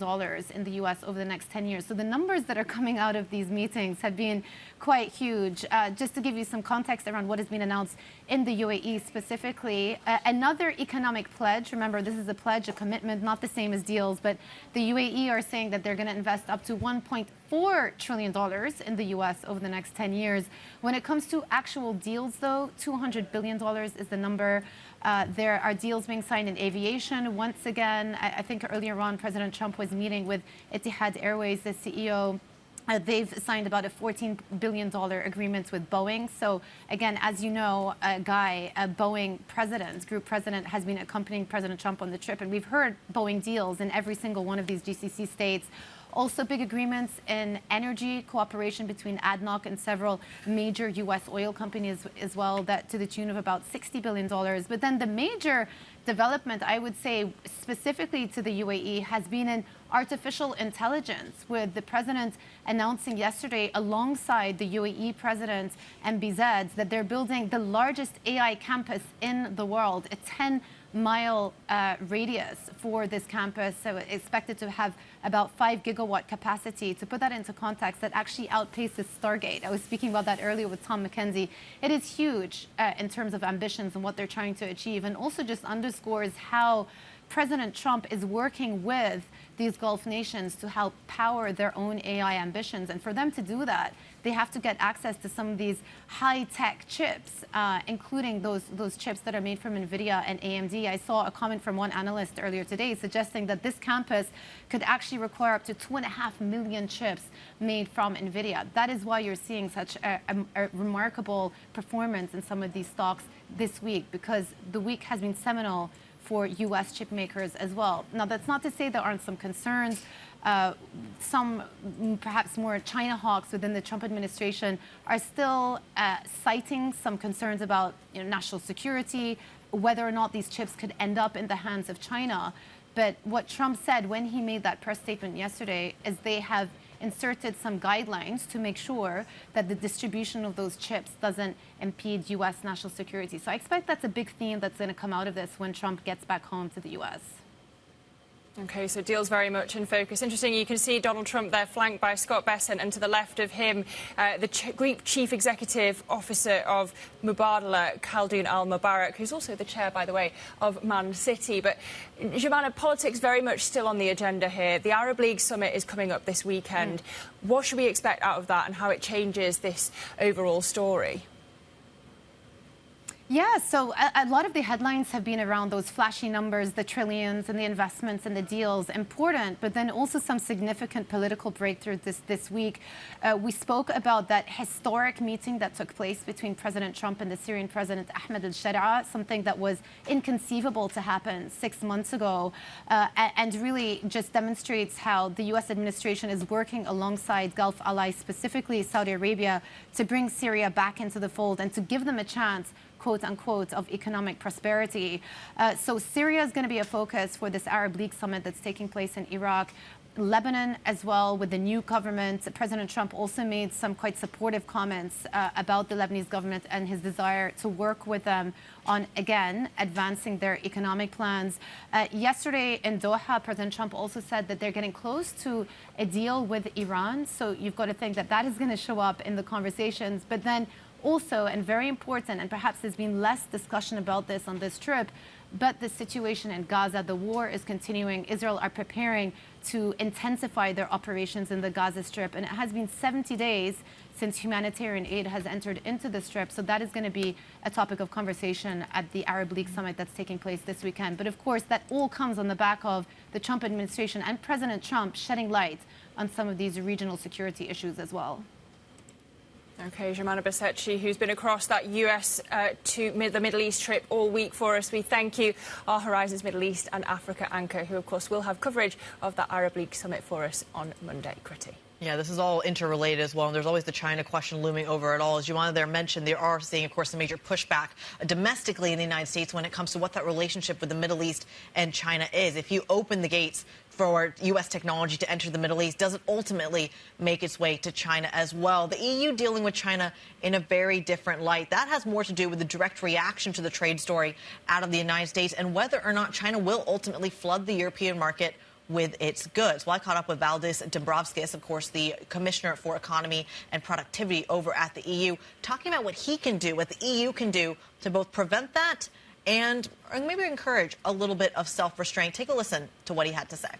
in the U.S. over the next 10 years. So the numbers that are coming out of these meetings have been quite huge. Just to give you some context around what has been announced in the UAE specifically, another economic pledge. Remember, this is a pledge, a commitment, not the same as deals, but the UAE are saying that they're going to invest up to $1.4 trillion in the U.S. over the next 10 years. When it comes to actual deals, though, $200 billion is the number. There are deals being signed in aviation. Once again, I think earlier on, President Trump was meeting with Etihad Airways, the CEO. They've signed about a $14 billion agreement with Boeing. So, again, as you know, Guy, Boeing group president, has been accompanying President Trump on the trip. And we've heard Boeing deals in every single one of these GCC states. Also big agreements in energy cooperation between ADNOC and several major U.S. oil companies as well, that to the tune of about $60 billion. But then the major development, I would say, specifically to the UAE, has been in artificial intelligence, with the president announcing yesterday, alongside the UAE president MBZ, that they're building the largest AI campus in the world, a 10-mile radius for this campus, so expected to have about 5 gigawatt capacity. To put that into context, that actually outpaces Stargate. I was speaking about that earlier with Tom McKenzie. It is huge in terms of ambitions and what they're trying to achieve, and also just underscores how President Trump is working with these Gulf nations to help power their own AI ambitions. And for them to do that, they have to get access to some of these high-tech chips, including those chips that are made from NVIDIA and AMD. I saw a comment from one analyst earlier today suggesting that this campus could actually require up to 2.5 million chips made from NVIDIA. That is why you're seeing such a remarkable performance in some of these stocks this week, because the week has been seminal for U.S. chip makers as well. Now, that's not to say there aren't some concerns. Some perhaps more China hawks within the Trump administration are still citing some concerns about national security, whether or not these chips could end up in the hands of China. But what Trump said when he made that press statement yesterday is they have inserted some guidelines to make sure that the distribution of those chips doesn't impede U.S. national security. So I expect that's a big theme that's going to come out of this when Trump gets back home to the U.S. OK, so deals very much in focus. Interesting, you can see Donald Trump there flanked by Scott Bessent, and to the left of him, the Greek Chief Executive Officer of Mubadala, Khaldoon al-Mubarak, who's also the chair, by the way, of Man City. But, Jumana, politics very much still on the agenda here. The Arab League summit is coming up this weekend. What should we expect out of that, and how it changes this overall story? Yeah, so a lot of the headlines have been around those flashy numbers, the trillions and the investments and the deals, important, but then also some significant political breakthroughs this week. We spoke about that historic meeting that took place between President Trump and the Syrian President Ahmed al-Sharaa, something that was inconceivable to happen 6 months ago, and really just demonstrates how the U.S. administration is working alongside Gulf allies, specifically Saudi Arabia, to bring Syria back into the fold and to give them a chance, quote unquote, of economic prosperity. So Syria is going to be a focus for this Arab League summit that's taking place in Iraq. Lebanon as well, with the new government. President Trump also made some quite supportive comments about the Lebanese government and his desire to work with them on, again, advancing their economic plans. Yesterday in Doha, President Trump also said that they're getting close to a deal with Iran. So you've got to think that that is going to show up in the conversations. But then also, and very important, and perhaps there's been less discussion about this on this trip, but the situation in Gaza, the war is continuing. Israel are preparing to intensify their operations in the Gaza Strip. And it has been 70 days since humanitarian aid has entered into the Strip. So that is going to be a topic of conversation at the Arab League summit that's taking place this weekend. But of course, that all comes on the back of the Trump administration and President Trump shedding light on some of these regional security issues as well. OK, Jemana Bessent, who's been across that US to the Middle East trip all week for us. We thank you, our Horizons Middle East and Africa anchor, who, of course, will have coverage of the Arab League summit for us on Monday. Kriti. Yeah, this is all interrelated as well, and there's always the China question looming over it all. As Joanna there mentioned, they are seeing, of course, a major pushback domestically in the United States when it comes to what that relationship with the Middle East and China is. If you open the gates for U.S. technology to enter the Middle East, does it ultimately make its way to China as well? The EU dealing with China in a very different light. That has more to do with the direct reaction to the trade story out of the United States and whether or not China will ultimately flood the European market with its goods. Well, I caught up with Valdis Dombrovskis, of course, the Commissioner for Economy and Productivity over at the EU, talking about what he can do, what the EU can do to both prevent that and maybe encourage a little bit of self-restraint. Take a listen to what he had to say.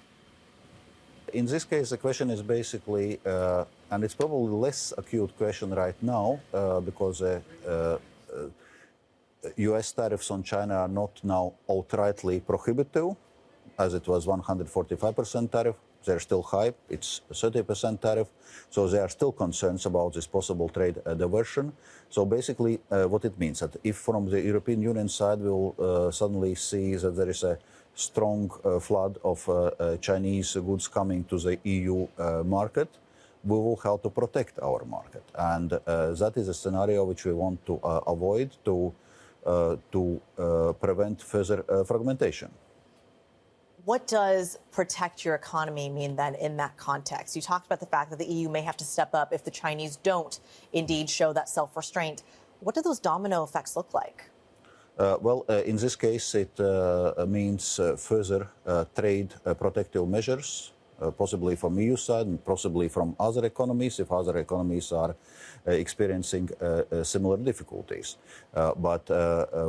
In this case, the question is basically, and it's probably less acute question right now, because U.S. tariffs on China are not now outrightly prohibitive, as it was 145% tariff. They're still high. It's 30% tariff. So there are still concerns about this possible trade diversion. So basically, what it means that if from the European Union side we will suddenly see that there is a strong flood of Chinese goods coming to the EU market, we will have to protect our market. And that is a scenario which we want to avoid to prevent further fragmentation. What does protect your economy mean then in that context? You talked about the fact that the EU may have to step up if the Chinese don't indeed show that self-restraint. What do those domino effects look like? Well, in this case, it means further trade protective measures, possibly from EU side and possibly from other economies, if other economies are experiencing similar difficulties. But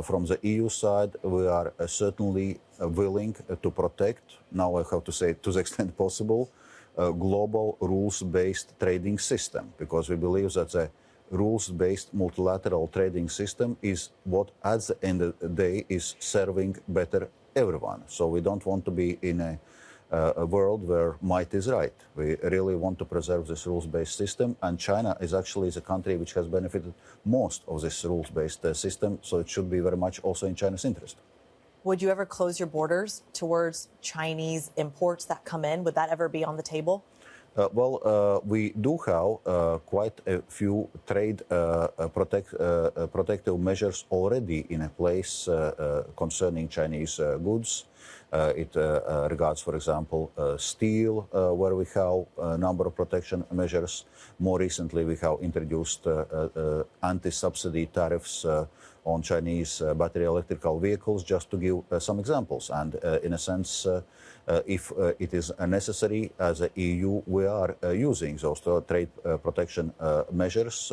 from the EU side, we are certainly willing to protect, now I have to say to the extent possible, a global rules-based trading system, because we believe that the rules-based multilateral trading system is what, at the end of the day, is serving better everyone. So we don't want to be in a world where might is right. We really want to preserve this rules-based system, and China is actually the country which has benefited most of this rules-based system, so it should be very much also in China's interest. Would you ever close your borders towards Chinese imports that come in? Would that ever be on the table? We do have quite a few trade protective measures already in place concerning Chinese goods. It regards, for example, steel, where we have a number of protection measures. More recently, we have introduced anti-subsidy tariffs on Chinese battery electrical vehicles, just to give some examples. And in a sense, if it is necessary, as a EU, we are using those trade protection measures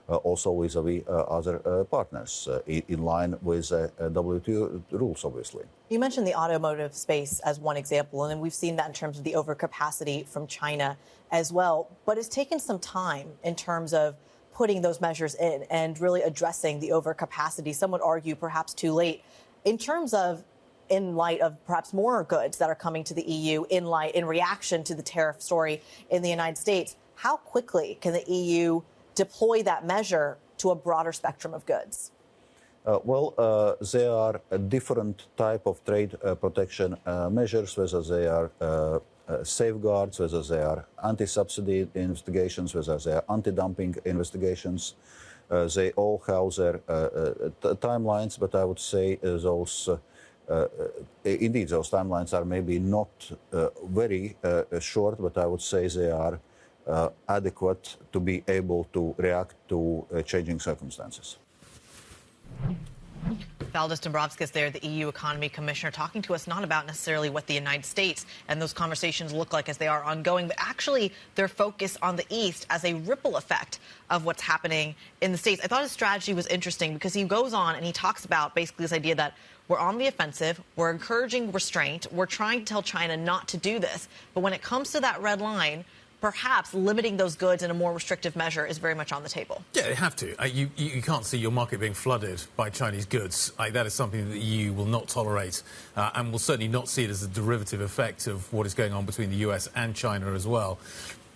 also vis-à-vis other partners, in line with WTO rules, obviously. You mentioned the automotive space as one example, and then we've seen that in terms of the overcapacity from China as well. But it's taken some time in terms of putting those measures in and really addressing the overcapacity. Some would argue perhaps too late. In terms of, in light of perhaps more goods that are coming to the EU in reaction to the tariff story in the United States, how quickly can the EU deploy that measure to a broader spectrum of goods? There are a different type of trade protection measures, whether they are safeguards, whether they are anti-subsidy investigations, whether they are anti-dumping investigations. They all have their timelines, but I would say those, indeed, those timelines are maybe not very short, but I would say they are adequate to be able to react to changing circumstances. Valdis Dombrovskis there, the EU Economy Commissioner, talking to us not about necessarily what the United States and those conversations look like as they are ongoing, but actually their focus on the East as a ripple effect of what's happening in the States. I thought his strategy was interesting because he goes on and he talks about basically this idea that we're on the offensive, we're encouraging restraint, we're trying to tell China not to do this. But when it comes to that red line, perhaps limiting those goods in a more restrictive measure is very much on the table. Yeah, they have to. You can't see your market being flooded by Chinese goods. That is something that the EU will not tolerate and will certainly not see it as a derivative effect of what is going on between the US and China as well.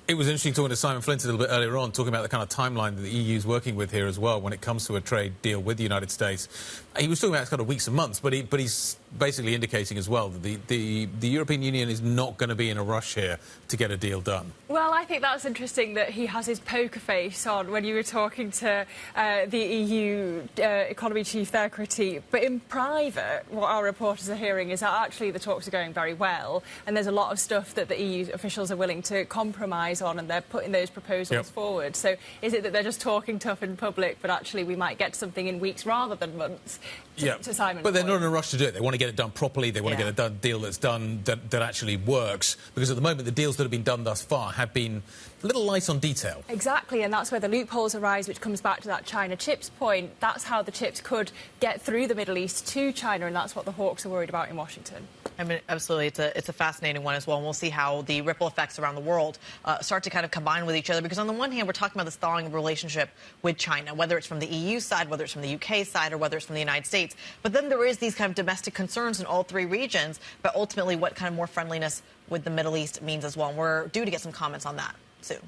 It was interesting talking to Simon Flint a little bit earlier on, talking about the kind of timeline that the EU is working with here as well when it comes to a trade deal with the United States. He was talking about kind of weeks and months, but he's basically indicating as well that the European Union is not going to be in a rush here to get a deal done. Well, I think that's interesting that he has his poker face on when you were talking to the EU economy chief there, Kriti. But in private, what our reporters are hearing is that actually the talks are going very well, and there's a lot of stuff that the EU officials are willing to compromise on, and they're putting those proposals forward. So is it that they're just talking tough in public, but actually we might get something in weeks rather than months? To Simon, but they're not in a rush to do it. They want to get it done properly. They want to get a deal that's done that actually works. Because at the moment, the deals that have been done thus far have been a little light on detail. Exactly, and that's where the loopholes arise, which comes back to that China chips point. That's how the chips could get through the Middle East to China, and that's what the hawks are worried about in Washington. I mean, absolutely. It's a fascinating one as well, and we'll see how the ripple effects around the world start to kind of combine with each other. Because on the one hand, we're talking about this thawing relationship with China, whether it's from the EU side, whether it's from the UK side, or whether it's from the United States. But then there is these kind of domestic concerns in all three regions, but ultimately what kind of more friendliness with the Middle East means as well. And we're due to get some comments on that soon.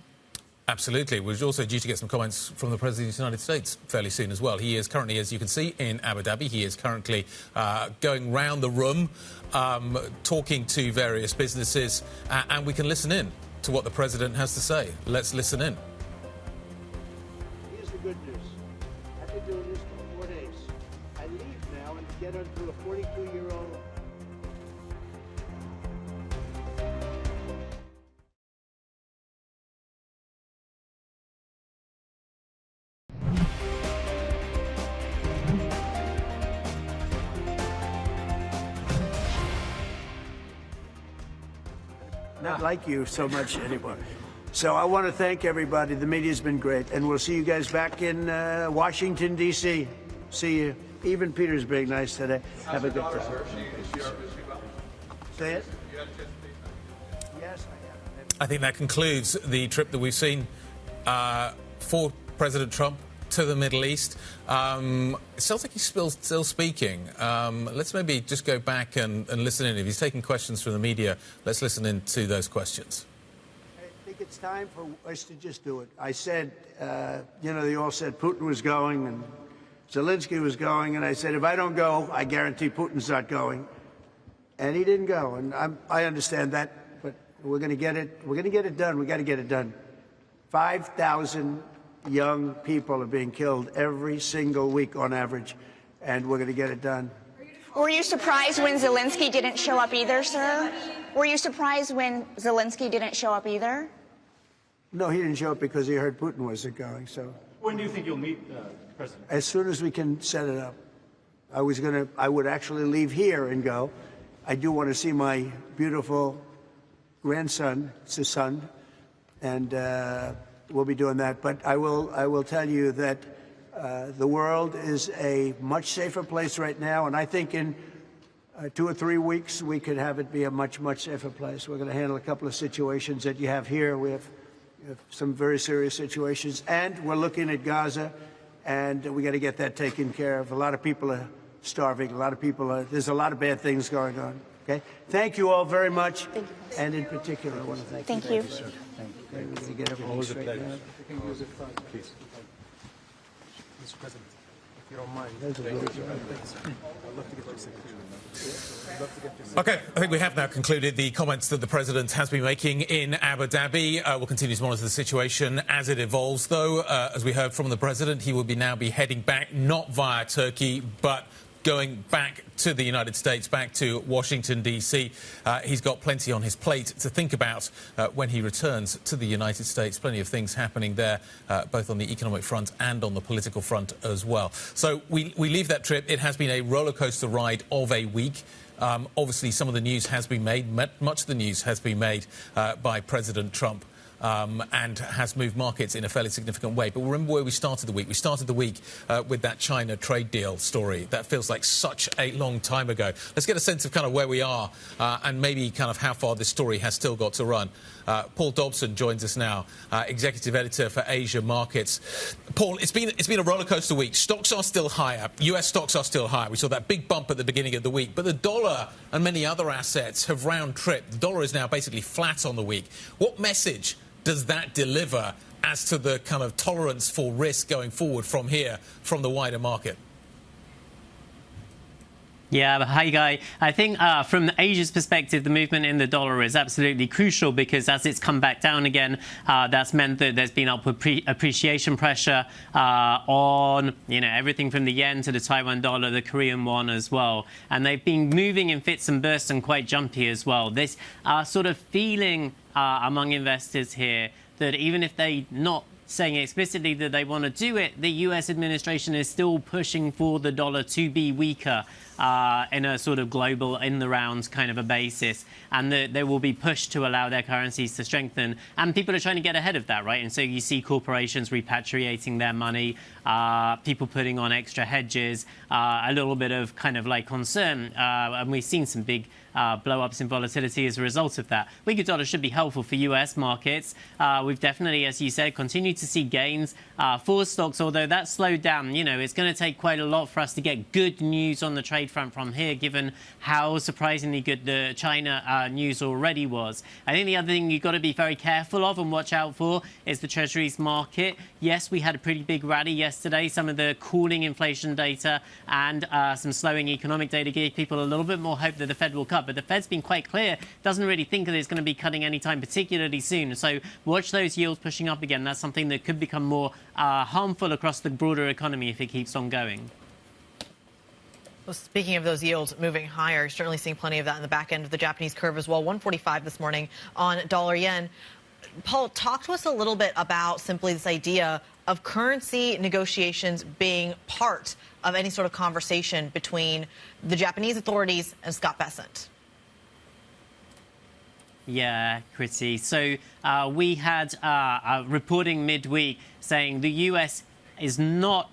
Absolutely. We're also due to get some comments from the President of the United States fairly soon as well. He is currently, as you can see, in Abu Dhabi. He is currently going round the room, talking to various businesses, and we can listen in to what the President has to say. Let's listen in. Here's the good news. I've been doing this for 4 days. I leave now and get onto a 42-year-old. Not like you so much anymore. So I want to thank everybody. The media's been great. And we'll see you guys back in Washington, D.C. See you. Even Petersburg, nice today. Have a good time. Say it? Yes, I have. I think that concludes the trip that we've seen for President Trump to the Middle East. It sounds like he's still speaking. Let's maybe just go back and listen in. If he's taking questions from the media, let's listen in to those questions. I think it's time for us to just do it. I said, they all said Putin was going and Zelenskiy was going, and I said, if I don't go, I guarantee Putin's not going. And he didn't go, and I understand that, but we're going to get it. We're going to get it done. We got to get it done. 5,000 young people are being killed every single week on average, and we're going to get it done. Were you surprised when Zelenskiy didn't show up either, sir? Were you surprised when Zelenskiy didn't show up either? No, he didn't show up because he heard Putin wasn't going, so. When do you think you'll meet the president? As soon as we can set it up. I would actually leave here and go. I do want to see my beautiful grandson, it's his son, and we'll be doing that. But I will tell you that the world is a much safer place right now, and I think in 2 or 3 weeks we could have it be a much, much safer place. We're going to handle a couple of situations that you have here. We have some very serious situations. And we're looking at Gaza, and we got to get that taken care of. A lot of people are starving. A lot of people are, there's a lot of bad things going on. Okay? Thank you all very much. Thank you. And in particular, I want to thank you. Thank you. Sir. Thank you. We're going to get everything straight out. Please. Mr. President, if you don't mind. Those are really good. I'd love to get your signature. OK, I think we have now concluded the comments that the President has been making in Abu Dhabi. We'll continue to monitor the situation as it evolves, though. As we heard from the President, he will now be heading back, not via Turkey, but going back to the United States, back to Washington, D.C. He's got plenty on his plate to think about when he returns to the United States. Plenty of things happening there, both on the economic front and on the political front as well. So we leave that trip. It has been a roller coaster ride of a week. Obviously, some of the news has been made. Much of the news has been made by President Trump. And has moved markets in a fairly significant way. But remember where we started the week. We started the week with that China trade deal story. That feels like such a long time ago. Let's get a sense of kind of where we are and maybe kind of how far this story has still got to run. Paul Dobson joins us now, executive editor for Asia Markets. Paul, it's been a roller coaster week. Stocks are still higher. US stocks are still higher. We saw that big bump at the beginning of the week. But the dollar and many other assets have round tripped. The dollar is now basically flat on the week. What message does that deliver as to the kind of tolerance for risk going forward from here, from the wider market? Yeah, hi, Guy. I think from Asia's perspective, the movement in the dollar is absolutely crucial because as it's come back down again, that's meant that there's been upward appreciation pressure on, everything from the yen to the Taiwan dollar, the Korean won as well. And they've been moving in fits and bursts and quite jumpy as well. This sort of feeling among investors here that even if they're not saying explicitly that they want to do it, the US administration is still pushing for the dollar to be weaker in a sort of global, in the round kind of a basis, and that they will be pushed to allow their currencies to strengthen. And people are trying to get ahead of that, right? And so you see corporations repatriating their money, people putting on extra hedges, a little bit of kind of like concern. And we've seen some big blow-ups in volatility as a result of that. Weaker dollar should be helpful for US markets. We've definitely, as you said, continued to see gains for stocks, although that slowed down. It's going to take quite a lot for us to get good news on the trade front from here, given how surprisingly good the China news already was. I think the other thing you've got to be very careful of and watch out for is the Treasuries market. Yes, we had a pretty big rally yesterday. Some of the cooling inflation data and some slowing economic data gave people a little bit more hope that the Fed will cut. But the Fed's been quite clear, doesn't really think that it's going to be cutting anytime particularly soon. So watch those yields pushing up again. That's something that could become more harmful across the broader economy if it keeps on going. Well, speaking of those yields moving higher, you're certainly seeing plenty of that in the back end of the Japanese curve as well. 145 this morning on dollar yen. Paul, talk to us a little bit about simply this idea of currency negotiations being part of any sort of conversation between the Japanese authorities and Scott Bessent. Yeah, Kriti. So we had a reporting midweek saying the US is not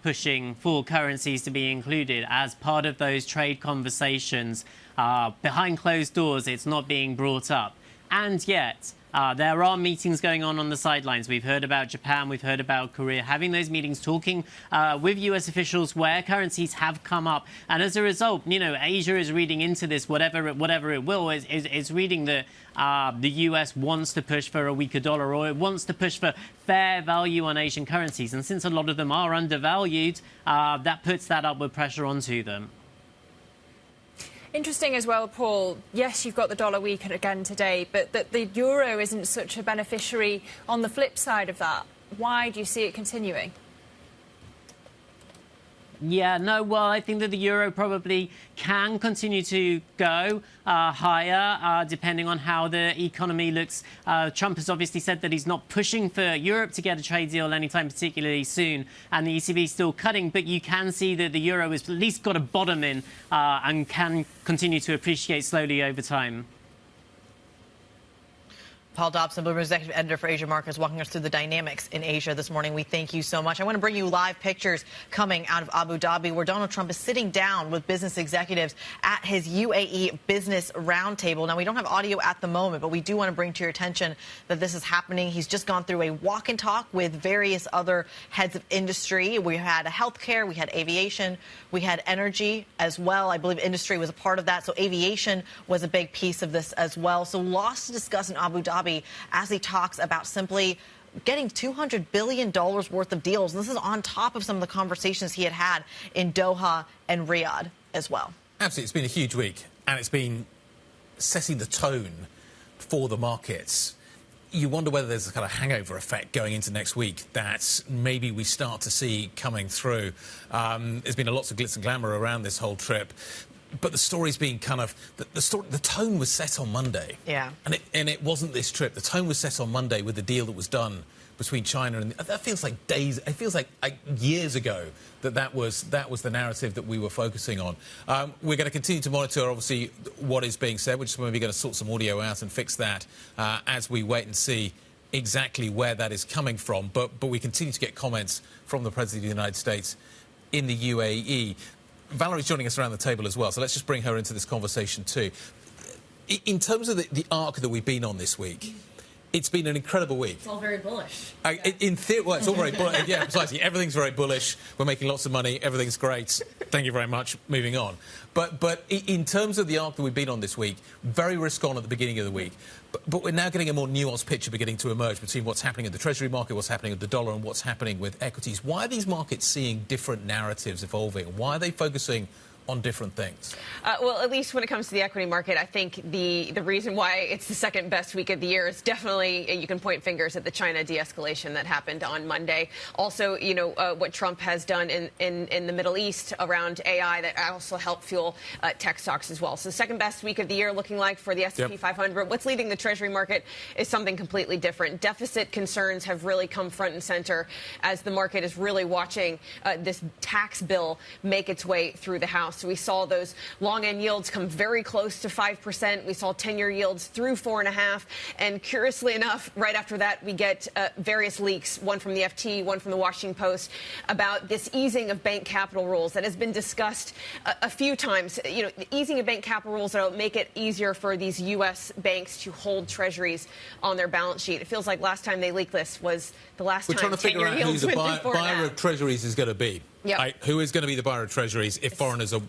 pushing for currencies to be included as part of those trade conversations. Behind closed doors, it's not being brought up. And yet, there are meetings going on the sidelines. We've heard about Japan, we've heard about Korea, having those meetings, talking with US officials where currencies have come up. And as a result, Asia is reading into this, whatever it will, is reading that the US wants to push for a weaker dollar, or it wants to push for fair value on Asian currencies. And since a lot of them are undervalued, that puts that upward pressure onto them. Interesting as well, Paul. Yes, you've got the dollar weak again today, but that the euro isn't such a beneficiary on the flip side of that. Why do you see it continuing? Yeah, no, well, I think that the euro probably can continue to go higher, depending on how the economy looks. Trump has obviously said that he's not pushing for Europe to get a trade deal anytime particularly soon, and the ECB is still cutting, but you can see that the euro has at least got a bottom in and can continue to appreciate slowly over time. Paul Dobson, Bloomberg Executive Editor for Asia Markets, walking us through the dynamics in Asia this morning. We thank you so much. I want to bring you live pictures coming out of Abu Dhabi, where Donald Trump is sitting down with business executives at his UAE Business Roundtable. Now, we don't have audio at the moment, but we do want to bring to your attention that this is happening. He's just gone through a walk and talk with various other heads of industry. We had healthcare, we had aviation, we had energy as well. I believe industry was a part of that, so aviation was a big piece of this as well. So lots to discuss in Abu Dhabi as he talks about simply getting $200 billion worth of deals. This is on top of some of the conversations he had in Doha and Riyadh as well. Absolutely. It's been a huge week, and it's been setting the tone for the markets. You wonder whether there's a kind of hangover effect going into next week that maybe we start to see coming through. There's been lots of glitz and glamour around this whole trip. But the story's been kind of the tone was set on Monday. Yeah. And it wasn't this trip. The tone was set on Monday with the deal that was done between China and that feels like days. It feels like years ago that was the narrative that we were focusing on. We're going to continue to monitor, obviously, what is being said. We're just maybe going to sort some audio out and fix that as we wait and see exactly where that is coming from. But we continue to get comments from the President of the United States in the UAE. Valerie's joining us around the table as well, so let's just bring her into this conversation too. In terms of the arc that we've been on this week, it's been an incredible week. It's all very bullish. In theory, well, it's all very bullish. Yeah, precisely. Everything's very bullish. We're making lots of money. Everything's great. Thank you very much. Moving on. But in terms of the arc that we've been on this week, very risk-on at the beginning of the week. But we're now getting a more nuanced picture beginning to emerge between what's happening in the Treasury market, what's happening with the dollar, and what's happening with equities. Why are these markets seeing different narratives evolving? Why are they focusing on different things? Well, at least when it comes to the equity market, I think the reason why it's the second best week of the year is definitely, you can point fingers at the China de-escalation that happened on Monday. Also, you know, what Trump has done in the Middle East around AI that also helped fuel tech stocks as well. So the second best week of the year looking like for the S&P 500. What's leading the Treasury market is something completely different. Deficit concerns have really come front and center as the market is really watching this tax bill make its way through the House. So we saw those long-end yields come very close to 5%. We saw 10-year yields through 4.5%. And curiously enough, right after that, we get various leaks, one from the FT, one from the Washington Post, about this easing of bank capital rules that has been discussed a few times. You know, the easing of bank capital rules that will make it easier for these U.S. banks to hold treasuries on their balance sheet. It feels like last time they leaked this was the last time 10-year yields went through 4.5%. We're trying to figure out who the buyer of treasuries is going to be. Yep. Who is going to be the buyer of treasuries if foreigners are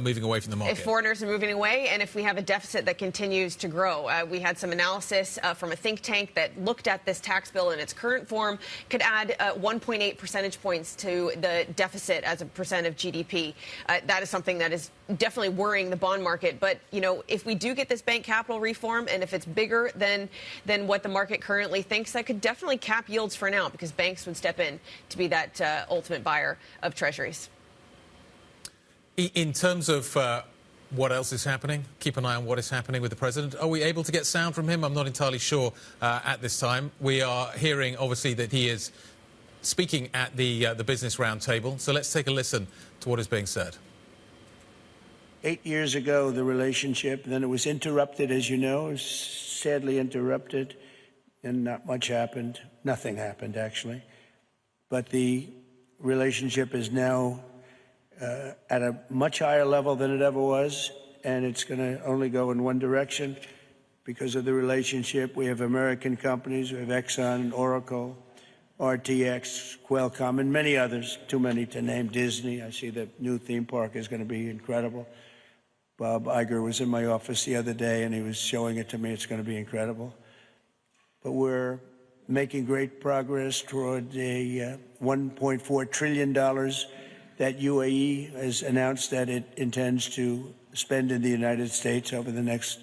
moving away from the market? If foreigners are moving away and if we have a deficit that continues to grow. We had some analysis from a think tank that looked at this tax bill in its current form, could add 1.8 percentage points to the deficit as a percent of GDP. That is something that is definitely worrying the bond market. But, you know, if we do get this bank capital reform and if it's bigger than what the market currently thinks, that could definitely cap yields for now because banks would step in to be that ultimate buyer of treasuries. In terms of what else is happening, keep an eye on what is happening with the president. Are we able to get sound from him? I'm not entirely sure at this time. We are hearing, obviously, that he is speaking at the business roundtable. So let's take a listen to what is being said. 8 years ago, the relationship, then it was interrupted, as you know, it was sadly interrupted, and not much happened. Nothing happened, actually. But the relationship is now at a much higher level than it ever was, and it's going to only go in one direction because of the relationship. We have American companies, we have Exxon, Oracle, RTX, Qualcomm, and many others, too many to name. Disney, I see the new theme park is going to be incredible. Bob Iger was in my office the other day, and he was showing it to me. It's going to be incredible. But we're making great progress toward a $1.4 trillion that UAE has announced that it intends to spend in the United States over the next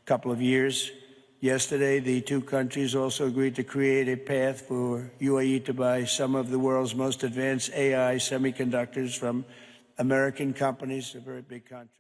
couple of years. Yesterday, the two countries also agreed to create a path for UAE to buy some of the world's most advanced AI semiconductors from American companies, a very big contract.